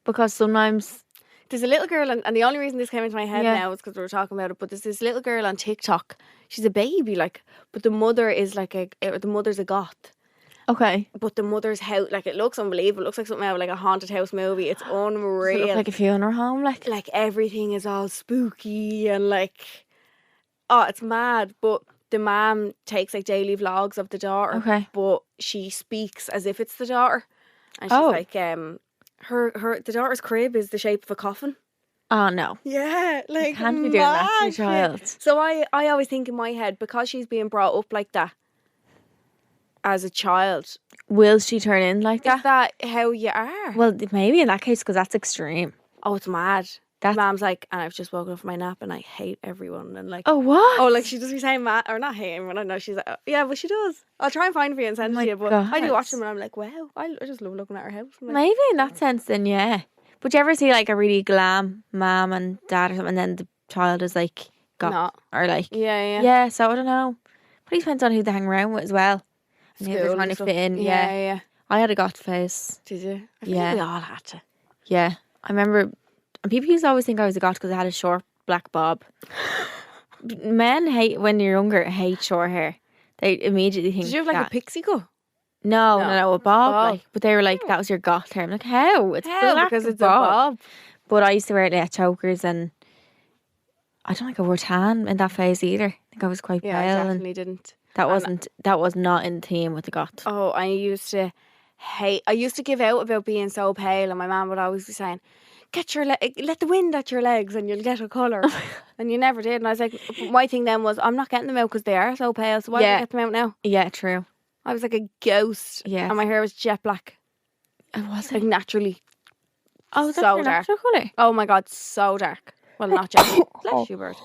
because sometimes. There's a little girl, and the only reason this came into my head Yeah. now is because we were talking about it, but there's this little girl on TikTok. She's a baby, like, but the mother is like the mother's a goth. Okay. But the mother's house, like, it looks unbelievable. It looks like something out of, like, a haunted house movie. It's Does it unreal. look like a funeral home, like. Like, everything is all spooky and, like, oh, it's mad. But the mom takes, like, daily vlogs of the daughter. Okay. But she speaks as if it's the daughter. And she's like, the daughter's crib is the shape of a coffin. Oh no. Yeah, like, You can't be doing that to a mad shit. child. So I always think in my head, because she's being brought up like that as a child, Will she turn in like is that? that how you are? Well, maybe in that case, because that's extreme. Oh, it's mad. That's- Mom's like, and I've just woken up from my nap and I hate everyone. And like, Oh, what? oh, like she does be saying mad, or not hate everyone. I know she's like, oh, yeah, but she does. I'll try and find for you and send it my to you. But I do God. watch them and I'm like, wow, I just love looking at her house. I'm like, Maybe in that sense, then yeah. But you ever see like a really glam mom and dad or something, and then the child is like goth Not. or like yeah. yeah. So I don't know. But it depends on who they hang around with as well. And who they're School trying and to stuff. fit in. Yeah, Yeah. yeah. I had a goth phase. Did you? I feel Yeah. like we all had to. Yeah. I remember, and people used to always think I was a goth because I had a short black bob. Men hate, when you're younger, hate short hair. They immediately think Did you have like that. a pixie cut? No, a bob. Bob. Like, but they were like, that was your goth hair. I'm like, how? It's Hell, black because it's bob. a bob. But I used to wear like chokers, and I don't think I wore tan in that phase either. I think I was quite Yeah, I pale, and definitely didn't. that was not in theme with the goth. Oh, I used to give out about being so pale, and my mum would always be saying, "Get your let the wind at your legs, and you'll get a colour." And you never did. And I was like, my thing then was, I'm not getting them out because they are so pale. So why do I get them out now? Yeah, true. I was like a ghost. Yeah. And my hair was jet black, I was like naturally. Oh, that's so your dark. natural colour. Oh my god, so dark. Well, not jet black. Bless you, bird.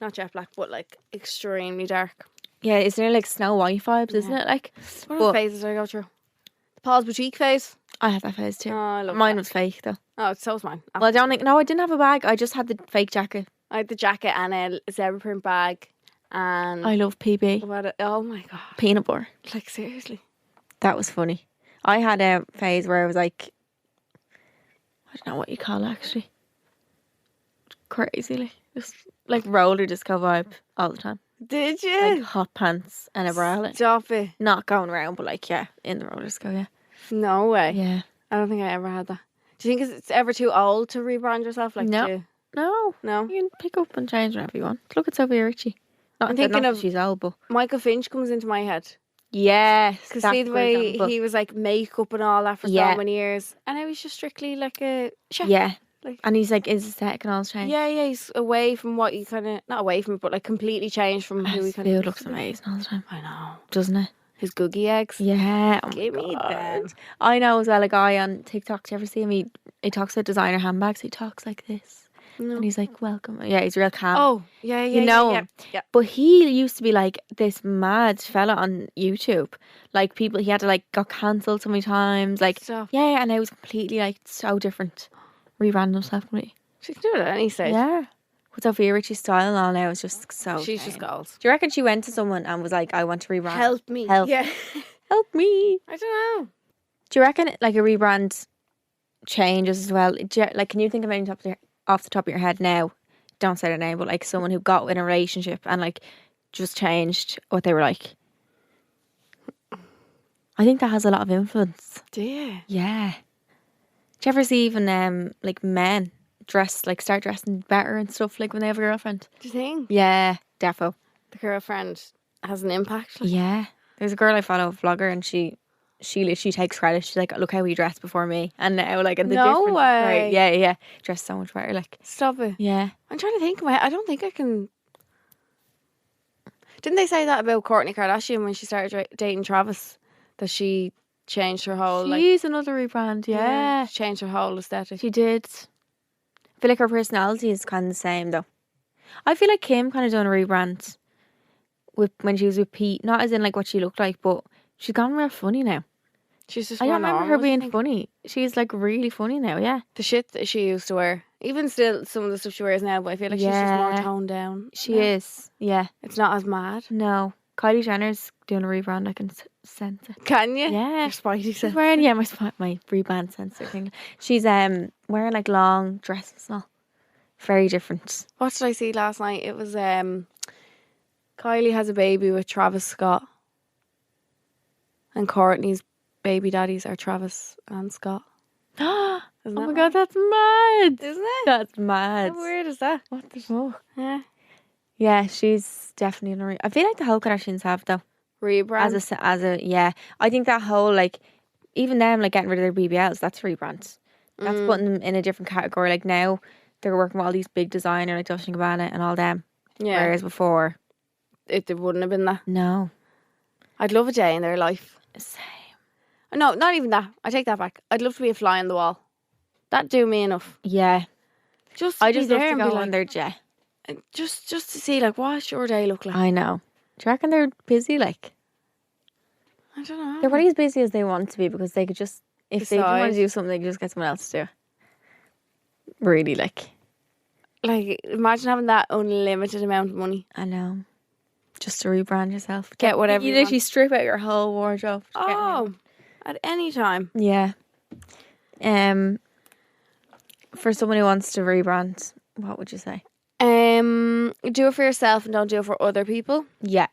Not jet black, but like extremely dark. Yeah, it's nearly like Snow White vibes, isn't it? Like, What But- other phases did I go through? The Paul's Boutique phase. I had that phase too. Oh, I love Mine that. was fake though. Oh, so was mine. Well, I don't think. No, I didn't have a bag. I just had the fake jacket. I had the jacket and a zebra print bag And I love PB. oh my God. Peanut butter. Like, seriously. That was funny. I had a phase where I was like, I don't know what you call it actually. Crazily. Just like roller disco vibe all the time. Did you? Like hot pants and a bralette. Stop it. Not going around, but like, yeah, in the roller disco, yeah. No way. Yeah. I don't think I ever had that. Do you think it's ever too old to rebrand yourself? Like, No. No. No. You can pick up and change whenever you want. Look at Sophia Richie. I'm thinking not of that she's old, but Michael Finch comes into my head. yes. Because that's see the a good way example. he was like makeup and all that for Yeah. so many years. And now he's just strictly like a chef. Yeah. Like, And he's like, is aesthetic and all changed. yeah, he's away from what you kind of, not away from it, but like completely changed from who he His kind of food looks amazing all the time, I know. doesn't it? His googie eggs. Yeah. Oh Give my me God. them. I know as well a guy on TikTok. Do you ever see him? He talks about designer handbags. He talks like this. No. And he's like, welcome. Yeah, he's real calm. Oh, yeah. You know yeah, him. yeah. But he used to be like this mad fella on YouTube. Like people, he had to like got cancelled so many times. Like, Stop. yeah, and it was completely like so different. Rebrand himself completely. She can do it at any stage. Yeah. With Sophia Richie's style and all now is just so She's just insane. gold. Do you reckon she went to someone and was like, I want to rebrand? Help me. Help. Yeah. Help me. I don't know. Do you reckon like a rebrand changes as well? Like, can you think of any off the top of your head now? Don't say their name, but like someone who got in a relationship and like just changed what they were like. I think that has a lot of influence. Do you? Yeah. Do you ever see even like men start dressing better and stuff like when they have a girlfriend? Do you think? Yeah, defo. The girlfriend has an impact? Like, Yeah. There's a girl I follow, a vlogger, and she literally takes credit. She's like, look how we dressed before me. And now like and the No difference is way. great. Yeah, yeah. Dressed so much better. Like, Stop it. yeah. I'm trying to think of it. I don't think I can. Didn't they say that about Kourtney Kardashian when she started dating Travis? That she changed her whole She's another rebrand, yeah. she changed her whole aesthetic. She did. I feel like her personality is kind of the same though. I feel like Kim kind of done a rebrand when she was with Pete. Not as in like what she looked like, but she's gone real funny now. She's just. I don't more remember her normal, do you being think? funny. She's like really funny now, yeah. The shit that she used to wear. Even still, some of the stuff she wears now, but I feel like she's just more Yeah. toned down. She now. is, yeah. It's not as mad. No. Kylie Jenner's doing a rebrand, I can sense it. Can you? Yeah. Your spidey She's sense. wearing, my rebrand sensor thing. She's wearing like long dresses and all. Very different. What did I see last night? It was Kylie has a baby with Travis Scott. And Courtney's baby daddies are Travis and Scott. Oh Isn't my that god, that's mad. Isn't it? That's mad. How weird is that? What the fuck? Yeah. Yeah, she's definitely in a I feel like the whole Kardashians have though. Rebrand. As a yeah. I think that whole like even them like getting rid of their BBLs, that's rebrands. That's putting them in a different category. Like now they're working with all these big designers like Dolce & Gabbana and all them. Yeah. Whereas before, There wouldn't have been that. no. I'd love a day in their life. Same. No, not even that. I take that back. I'd love to be a fly on the wall. That'd do me enough. Yeah. Just I be just there love to and go be on like, their jet. just to see like what's your day look like. I know. Do you reckon they're busy? Like I don't know. they're probably as busy as they want to be because they could just if they didn't want to Decide. do something, they could just get someone else to do. Really, like Like imagine having that unlimited amount of money. I know. Just to rebrand yourself. Get whatever you you literally strip out your whole wardrobe. to get Oh, at any time. new. Yeah. For someone who wants to rebrand, what would you say? Do it for yourself and don't do it for other people. Yeah.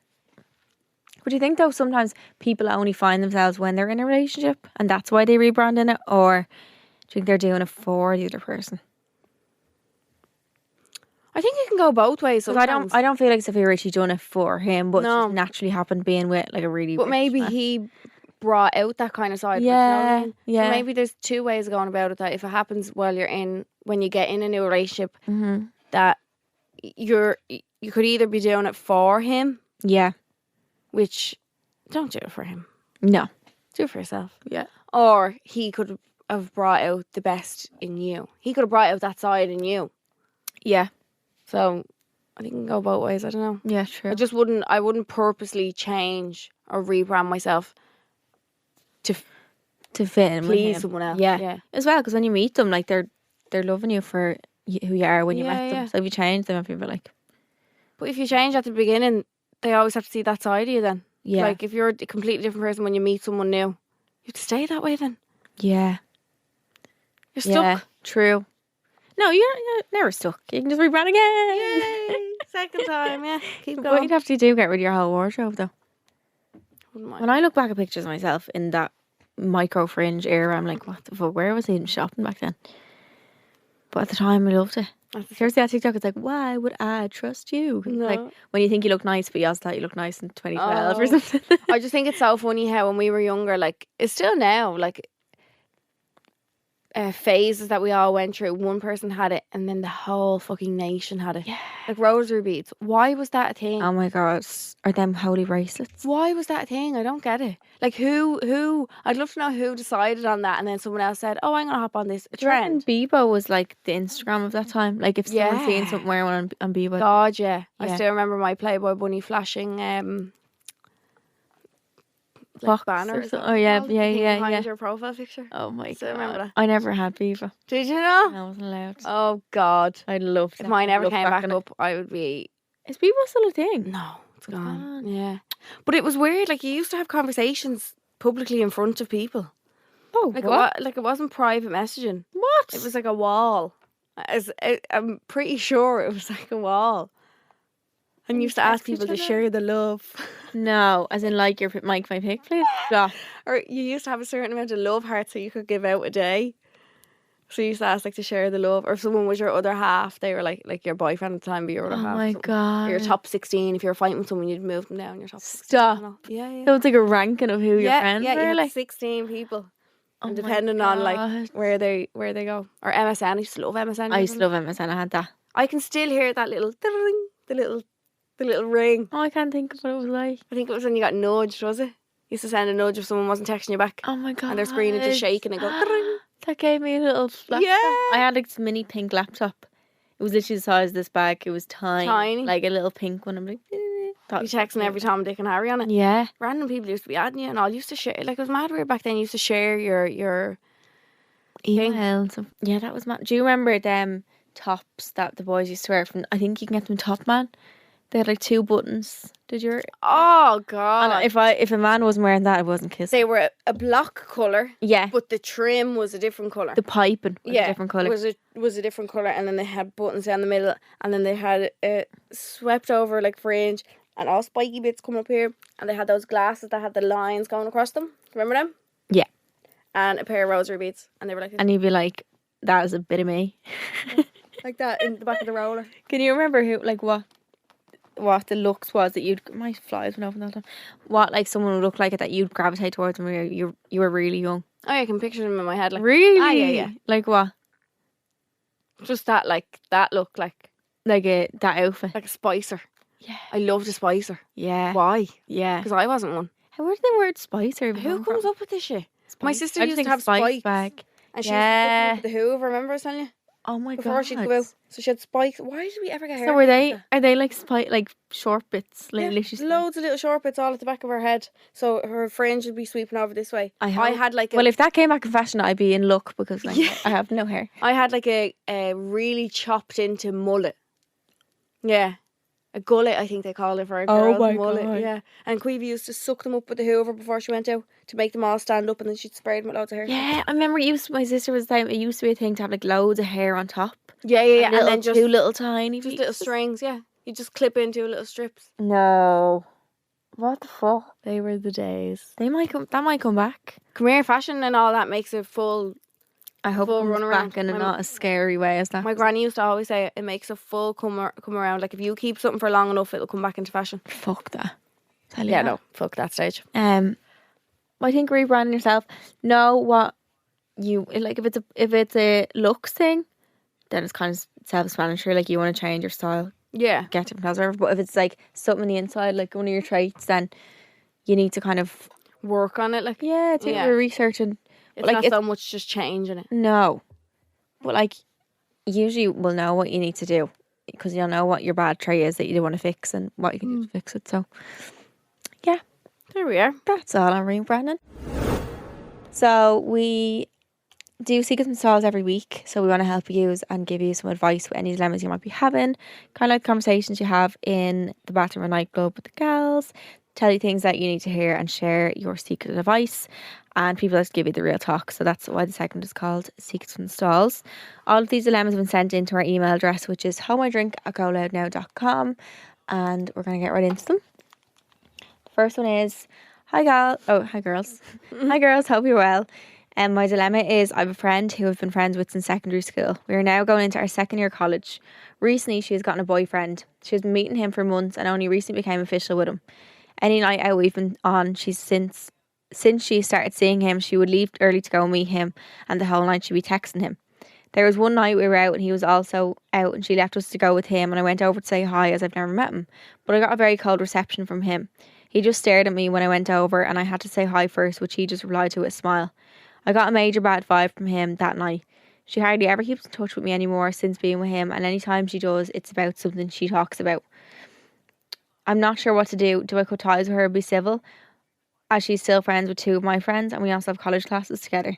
But do you think though sometimes people only find themselves when they're in a relationship and that's why they rebrand in it, or do you think they're doing it for the other person? I think it can go both ways. Because Sometimes. I don't feel like Sophia Richie done it for him, but No. it just naturally happened being with like a really But rich maybe man. he brought out that kind of side. of it, Yeah, you know what I mean? yeah. So maybe there's two ways of going about it. That if it happens while when you get in a new relationship, Mhm. that you could either be doing it for him, Yeah. which don't do it for him, No. do it for yourself. Yeah. Or he could have brought out the best in you. He could have brought out that side in you. Yeah. So I think it can go both ways. I don't know. Yeah, true. I wouldn't purposely change or rebrand myself to to fit in with please him. someone else. Yeah. Yeah. As well, because when you meet them, like they're loving you for who you are when you Yeah, met them. yeah. So if you change them, if you're like, But if you change at the beginning, they always have to see that side of you then. Yeah. Like, if you're a completely different person when you meet someone new, you have to stay that way then. Yeah. You're stuck. Yeah, true. No, you're never stuck. You can just rebrand again. Yay! Second time, yeah. Keep What going. you'd have to do, get rid of your whole wardrobe, though. Wouldn't mind. When I look back at pictures of myself in that micro fringe era, I'm like, what the fuck? Where was I even shopping back then? But at the time, I loved it. Seriously, that TikTok, it's like, why would I trust you? No. Like, when you think you look nice, but you also thought you looked nice in 2012 or Oh. something. I just think it's so funny how when we were younger, like, it's still now, like, phases that we all went through. One person had it and then the whole fucking nation had it. Yeah. Like rosary beads. Why was that a thing? Oh my God. Are them holy bracelets? Why was that a thing? I don't get it. Like who I'd love to know who decided on that and then someone else said, oh, I'm going to hop on this trend. Bebo was like the Instagram of that time. Like if someone Yeah. seen something wearing one on Bebo. God, yeah. I Yeah. still remember my Playboy bunny flashing Box banner. or something. Oh yeah, yeah. Behind your profile picture. Oh my Still God. remember that. I never had Bebo. Did you know? I wasn't allowed. Oh God. I'd love to. If mine ever look came back on it. up, I would be Is Bebo still a thing? no, it's gone. gone. Yeah. But it was weird, like you used to have conversations publicly in front of people. Oh, Like what? it wasn't private messaging. What? It was like a wall. I'm pretty sure it was like a wall. And you used to ask text each people to other? share the love. No, as in like your Mike my pick, please. Stop. Or you used to have a certain amount of love hearts that you could give out a day. So you used to ask like to share the love. Or if someone was your other half, they were like your boyfriend at the time, but your other Oh half. my or something. God. Or your top 16. If you were fighting with someone, you'd move them down your top 16. Stop. and all. Yeah, yeah. So it's like a ranking of who your friends yeah, are. you had Like, 16 people. oh And my depending on like God. where they go. Or MSN, I used to love MSN. I used to love MSN. I had that. I can still hear that little ding, the little ring. Oh, I can't think of what it was like. I think it was when you got nudged, was it? You used to send a nudge if someone wasn't texting you back. Oh my God. And their screen would just shake and it go ding. That gave me a little flashback. Yeah. I had like this mini pink laptop. It was literally the size of this bag. It was tiny. Tiny. Like a little pink one. I'm like, You texting every Tom, Dick and Harry on it. yeah. Random people used to be adding you and all. You used to share, like it was mad weird back then. You used to share your Email and stuff. Yeah, that was mad. Do you remember them tops that the boys used to wear from, I think you can get them Top Man? They had like 2 buttons. Did you? oh god. And if a man wasn't wearing that, I wasn't kissing. They were a block colour, Yeah. but the trim was a different colour. The piping was a different colour. was a different colour, and then they had buttons down the middle, and then they had swept over like fringe and all spiky bits coming up here, and they had those glasses that had the lines going across them. Remember them? Yeah. And a pair of rosary beads, and they were like And you'd be like, that is a bit of me. like that in the back of the roller. Can you remember who, like, what the looks was that you'd, my flies went open that time, what like someone would look like it that you'd gravitate towards when you were really young? Oh, yeah, I can picture them in my head. Like Really? yeah. Like what? Just that, like that look, like Like that outfit? a spicer. Yeah. I loved a spicer. Yeah. Why? Yeah. Because I wasn't one. How where did the word spicer even Who come comes from? up with this shit? Spice. My sister I just used think to have spice spikes. bag. And she Yeah. used to put them with the Hoover, remember I was telling you? Oh my Before God. she'd go out. So she had spikes. Why did we ever get hair? So are they like like short bits? Like Yeah, literally loads of little short bits all at the back of her head. So her fringe would be sweeping over this way. I had like a, well, if that came back in fashion, I'd be in luck because like, Yeah. I have no hair. I had like a really chopped into mullet. Yeah. A gullet, I think they call it for a Oh girl's my mullet. God. Yeah. And Queevy used to suck them up with the Hoover before she went out to make them all stand up, and then she'd spray them with loads of hair. Yeah, I remember my sister was saying it used to be a thing to have like loads of hair on top. Yeah. And then just 2 little tiny just pieces. little strings, yeah. You just clip into little strips. No. What the fuck? They were the days. That might come back. Come here, fashion and all that makes a full. I hope it Full comes run back around. in a not as scary way as that. My granny used to always say it makes a full come around. Like if you keep something for long enough, it'll come back into fashion. Fuck that. Tell you Yeah, that. no, fuck that stage. I think rebranding yourself. Know what you like. If it's a looks thing, then it's kind of self-explanatory. Like you want to change your style, Yeah, get different clothes, whatever. But if it's like something on the inside, like one of your traits, then you need to kind of work on it. Like do Yeah. your research and it's like, not so much just changing it. no. But like usually we'll know what you need to do because you'll know what your bad trait is that you don't want to fix and what you can do to fix it. So yeah, There we are. that's all on rebranding. So we do secrets and stalls every week, so we want to help you and give you some advice with any dilemmas you might be having, kind of like conversations you have in the bathroom or nightclub with the gals, tell you things that you need to hear and share your secret advice, and people just give you the real talk. So that's why the segment is called Secrets and Stalls. All of these dilemmas have been sent into our email address, which is homeidrink@goloudnow.com, and we're going to get right into them. The first one is, hi girls. Hi girls, hope you're well. And my dilemma is, I have a friend who I've been friends with since secondary school. We are now going into our second year college. Recently, she has gotten a boyfriend. She has been meeting him for months and only recently became official with him. Any night out we've been on, since she started seeing him, she would leave early to go meet him, and the whole night she'd be texting him. There was one night we were out and he was also out, and she left us to go with him, and I went over to say hi as I've never met him. But I got a very cold reception from him. He just stared at me when I went over, and I had to say hi first, which he just replied to with a smile. I got a major bad vibe from him that night. She hardly ever keeps in touch with me anymore since being with him, and any time she does, it's about something she talks about. I'm not sure what to do. Do I cut ties with her and be civil, as she's still friends with two of my friends and we also have college classes together?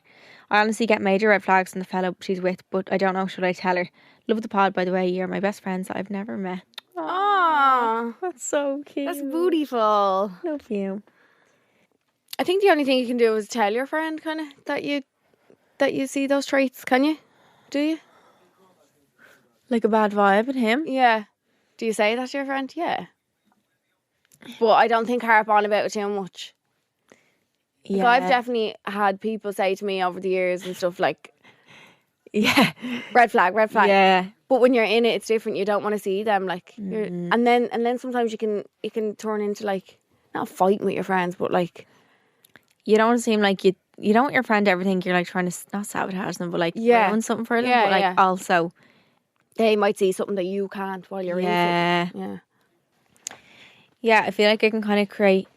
I honestly get major red flags from the fellow she's with, but I don't know, should I tell her? Love the pod, by the way. You're my best friends that I've never met. Aww, That's so cute. that's beautiful. Love you. I think the only thing you can do is tell your friend kind of that you see those traits. Can you? Do you? Like a bad vibe with him? Yeah. Do you say that to your friend? Yeah. But I don't think harp on about it too much. Yeah. Like, I've definitely had people say to me over the years and stuff like, Yeah. red flag. Yeah. But when you're in it, it's different. You don't want to see them, like, and then sometimes you can turn into like not fighting with your friends, but like You don't want to seem like you don't want your friend to ever think you're like trying to not sabotage them, but like ruin something for them. But like also they might see something that you can't while you're in something. Yeah. Yeah, I feel like it can kind of create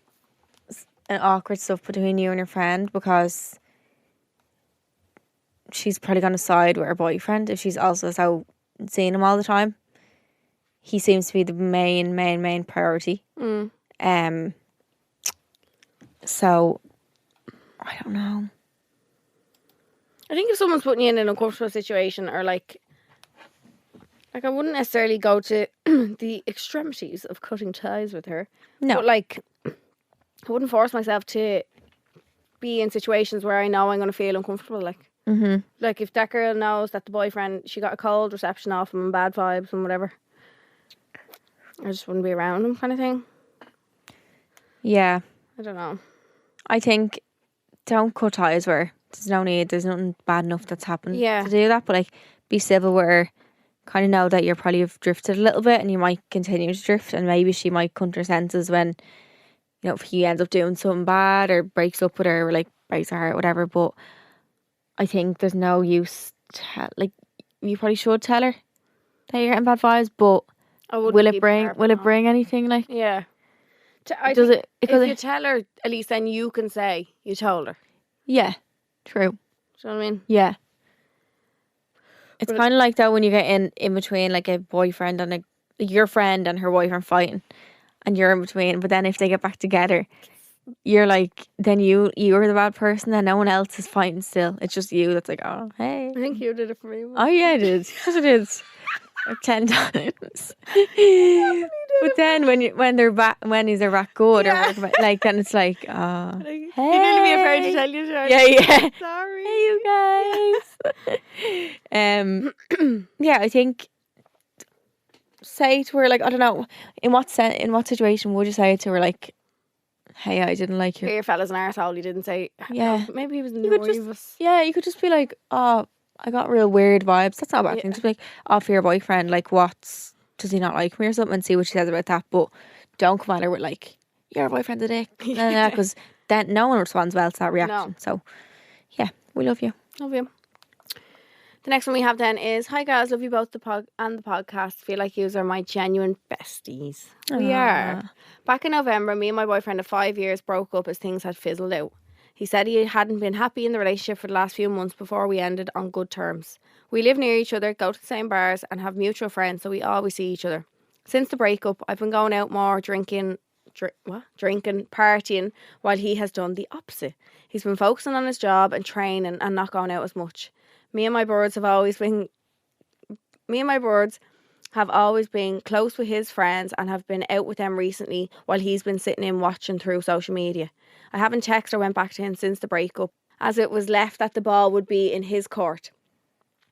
an awkward stuff between you and your friend, because she's probably going to side with her boyfriend if she's also so seeing him all the time. He seems to be the main priority. So I don't know. I think if someone's putting you in an uncomfortable situation, or like I wouldn't necessarily go to the extremities of cutting ties with her. No. But like, I wouldn't force myself to be in situations where I know I'm going to feel uncomfortable. Like, like if that girl knows that the boyfriend, she got a cold reception off him and bad vibes and whatever, I just wouldn't be around him, kind of thing. Yeah. I don't know. I think don't cut ties with her. There's no need. There's nothing bad enough that's happened to do that. But like, be civil with her. Kind of know that you're probably have drifted a little bit and you might continue to drift, and maybe she might come to her senses when, you know, if he ends up doing something bad or breaks up with her or like breaks her heart or whatever. But I think there's no use like, you probably should tell her that you're getting bad vibes, but will it bring anything? Like, yeah. Does it? If you tell her, at least then you can say you told her. Yeah, true. Do you know what I mean? Yeah. It's kind of like that when you get in between like a boyfriend and your friend and her boyfriend fighting, and you're in between. But then if they get back together, you're like, then you're the bad person, and no one else is fighting still. It's just you that's like, oh, hey. I think you did it for me. Oh yeah, I did. Yes, I did. Like 10 times. But then when they're back, when they're back good, or whatever, like, then it's like, oh, hey. You didn't be afraid to tell you, Charlie. Yeah. Sorry. Hey, you guys. Yeah, I think say to her, like, I don't know, in what situation would you say it to her, like, hey, I didn't like you. Your fella's an arsehole. You didn't say. Yeah. Oh, maybe he was nervous. Yeah, you could just be like, oh, I got real weird vibes. That's not a bad thing. Just be like, oh, for your boyfriend, like, does he not like me or something, and see what she says about that. But don't come at her with like, your boyfriend's a dick. Because then no one responds well to that reaction. No. So yeah, we love you. Love you. The next one we have then is, hi guys, love you both the podcast. Feel like you are my genuine besties. We are. Back in November, me and my boyfriend of 5 years broke up as things had fizzled out. He said he hadn't been happy in the relationship for the last few months before we ended on good terms. We live near each other, go to the same bars and have mutual friends, so we always see each other. Since the breakup, I've been going out more, drinking, partying, while he has done the opposite. He's been focusing on his job and training and not going out as much. me and my birds have always been close with his friends and have been out with them recently while he's been sitting in watching through social media. I haven't texted or went back to him since the breakup, as it was left that the ball would be in his court.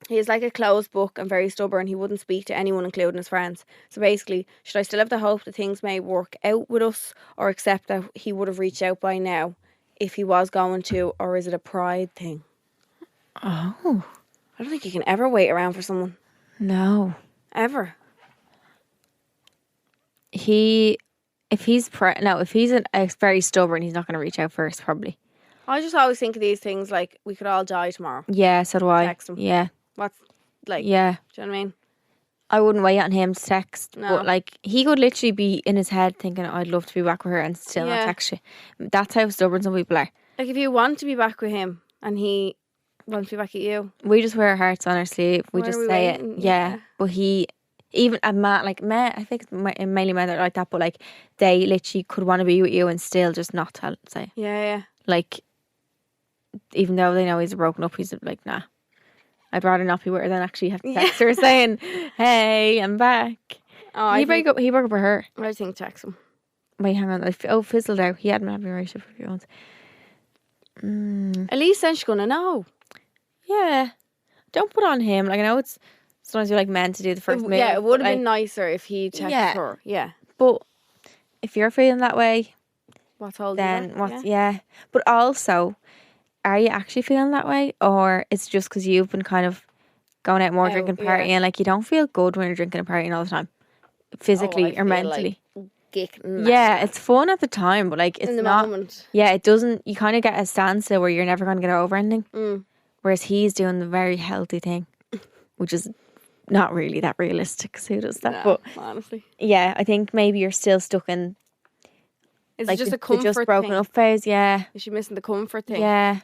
He is like a closed book and very stubborn. He wouldn't speak to anyone, including his friends. So basically, should I still have the hope that things may work out with us, or accept that he would have reached out by now if he was going to, or is it a pride thing? Oh. I don't think you can ever wait around for someone. No. Ever. If he's very stubborn, he's not going to reach out first, probably. I just always think of these things like we could all die tomorrow. Yeah, so do I. Text him. Yeah. What's like? Yeah. Do you know what I mean? I wouldn't wait on him to text, No. but like he could literally be in his head thinking, I'd love to be back with her, and still not text you. That's how stubborn some people are. Like if you want to be back with him and he wants to be back at you, We just wear our hearts on our sleeve. We Why just are we say waiting? it. Yeah. But even a man, I think it's mainly men that are like that, but like they literally could want to be with you and still just not say. yeah. Like, even though they know he's broken up, he's like, nah. I'd rather not be with her than actually have to text her saying, hey, I'm back. Oh, He broke up with her. I think text him. Wait, hang on. Fizzled out. He hadn't had a relationship for a few months. At least then she's gonna know. Yeah. Don't put on him. Like, I know it's sometimes you're like meant to do the first move. Yeah, it would have but, been nicer if he texted her. Yeah. But if you're feeling that way, What's holding you then back? what's But also, are you actually feeling that way, or it's just because you've been kind of going out more, drinking, partying? Like, you don't feel good when you're drinking and partying all the time, physically or mentally. Yeah, it's fun at the time, but like it's in the not. moment. Yeah, it doesn't. You kind of get a standstill where you're never going to get over anything. Whereas he's doing the very healthy thing, which is not really that realistic. 'Cause who does that? No, But honestly, yeah, I think maybe you're still stuck in. it's Like just the a comfort just broken thing. up phase. Yeah, Is she missing the comfort thing? yeah.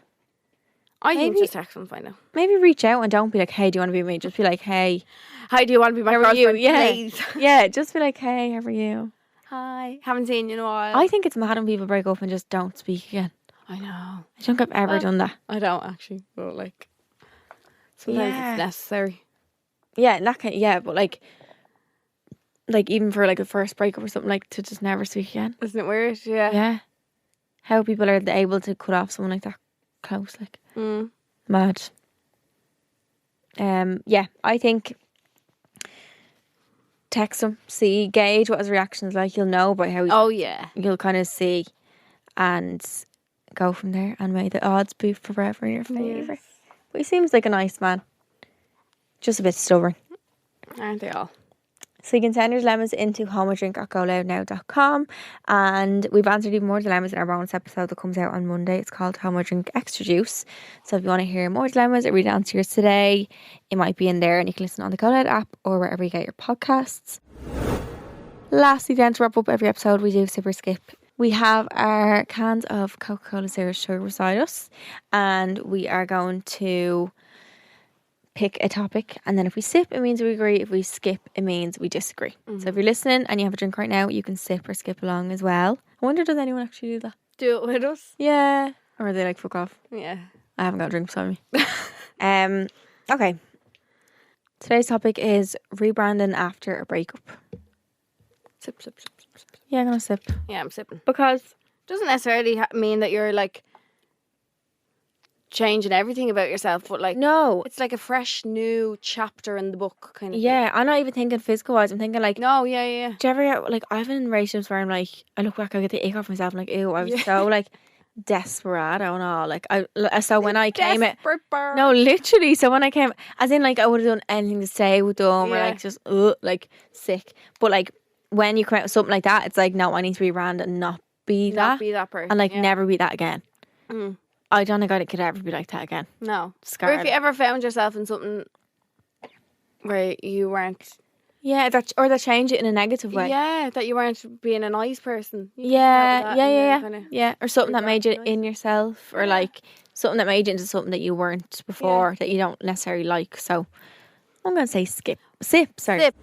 I think Maybe- just text him, find out. Maybe reach out and don't be like, hey, do you want to be with me? Just be like, hey, Hi, do you want to be my how are you? girlfriend? Yeah, Please. yeah. Just be like, hey, how are you? Hi, haven't seen you in a while. I think it's mad when people break up and just don't speak again. I know. I don't think I've ever done that. I don't actually, but like sometimes Yeah. it's necessary. Yeah, in that kind. Yeah, but like even for like a first breakup or something, like to just never speak again. Isn't it weird? Yeah. Yeah. How people are able to cut off someone like that close, like mad. Yeah, I think text him, gauge what his reaction's like. You'll know by how Oh yeah. you'll kind of see, and go from there. And may the odds be forever in your favour. But he seems like a nice man, just a bit stubborn. Aren't they all? So you can send your dilemmas into homeodrink@goloudnow.com, and we've answered even more dilemmas in our bonus episode that comes out on Monday. It's called Home or Drink Extra Juice. So if you want to hear more dilemmas or read answers today, it might be in there, and you can listen on the GoLoud app or wherever you get your podcasts. Lastly then, to wrap up every episode, we do sip or skip. We have our cans of Coca-Cola Zero Sugar beside us, and we are going to pick a topic, and then if we sip, it means we agree. If we skip, it means we disagree. So if you're listening and you have a drink right now, you can sip or skip along as well. I wonder, does anyone actually do that? Do it with us. Yeah. Or are they like, fuck off? Yeah. I haven't got a drink beside me. Okay. Today's topic is rebranding after a breakup. Sip, sip, sip, sip, sip. Yeah, I'm gonna sip. Yeah, I'm sipping. Because Doesn't necessarily mean that you're like changing everything about yourself, but like no. it's like a fresh new chapter in the book kind of Yeah, I'm not even thinking physical wise. I'm thinking like, thing. No, yeah. do you ever get, like, I've been in relationships where I'm like, I look back, I get the ick off myself. I'm like, ew, I was so like desperado and all. Like, so when I came it, Desperate bird. no, literally. So when I came, as in like I would have done anything to stay with them, or Yeah. like just like sick. But like when you come out with something like that, it's like, no, I need to rebrand and not be Not that, be that person. and like yeah. never be that again. Mm. I don't think I could ever be like that again. No. Scarred. Or if you ever found yourself in something where you weren't Yeah, that change it in a negative way. Yeah, that you weren't being a nice person. You Yeah, felt that yeah, and yeah, you kinda- yeah. Or something that made you nice. in yourself, or like something that made you into something that you weren't before, that you don't necessarily like. So I'm gonna say sip. Sorry. Sip.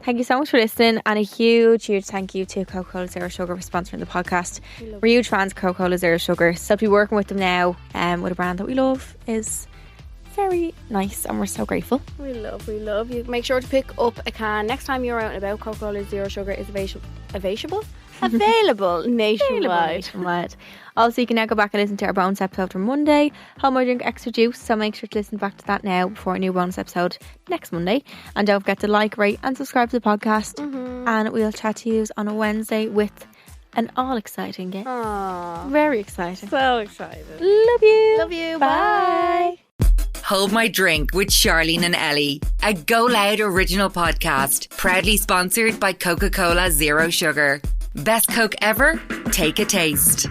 Thank you so much for listening, and a huge thank you to Coca-Cola Zero Sugar for sponsoring the podcast. We're huge fans of Coca-Cola Zero Sugar, so to be working with them now with a brand that we love is very nice and we're so grateful. We love you. Make sure to pick up a can next time you're out and about. Coca-Cola Zero Sugar is available nationwide. Also, you can now go back and listen to our bonus episode from Monday, How I Drink Extra Juice, so make sure to listen back to that now before a new bonus episode next Monday. And don't forget to like, rate and subscribe to the podcast. And we'll chat to you on a Wednesday with an all-exciting guest. Aww. Very exciting. So excited. Love you. Bye. Hold My Drink with Charleen and Ellie, a GoLoud original podcast, proudly sponsored by Coca-Cola Zero Sugar. Best Coke ever? Take a taste.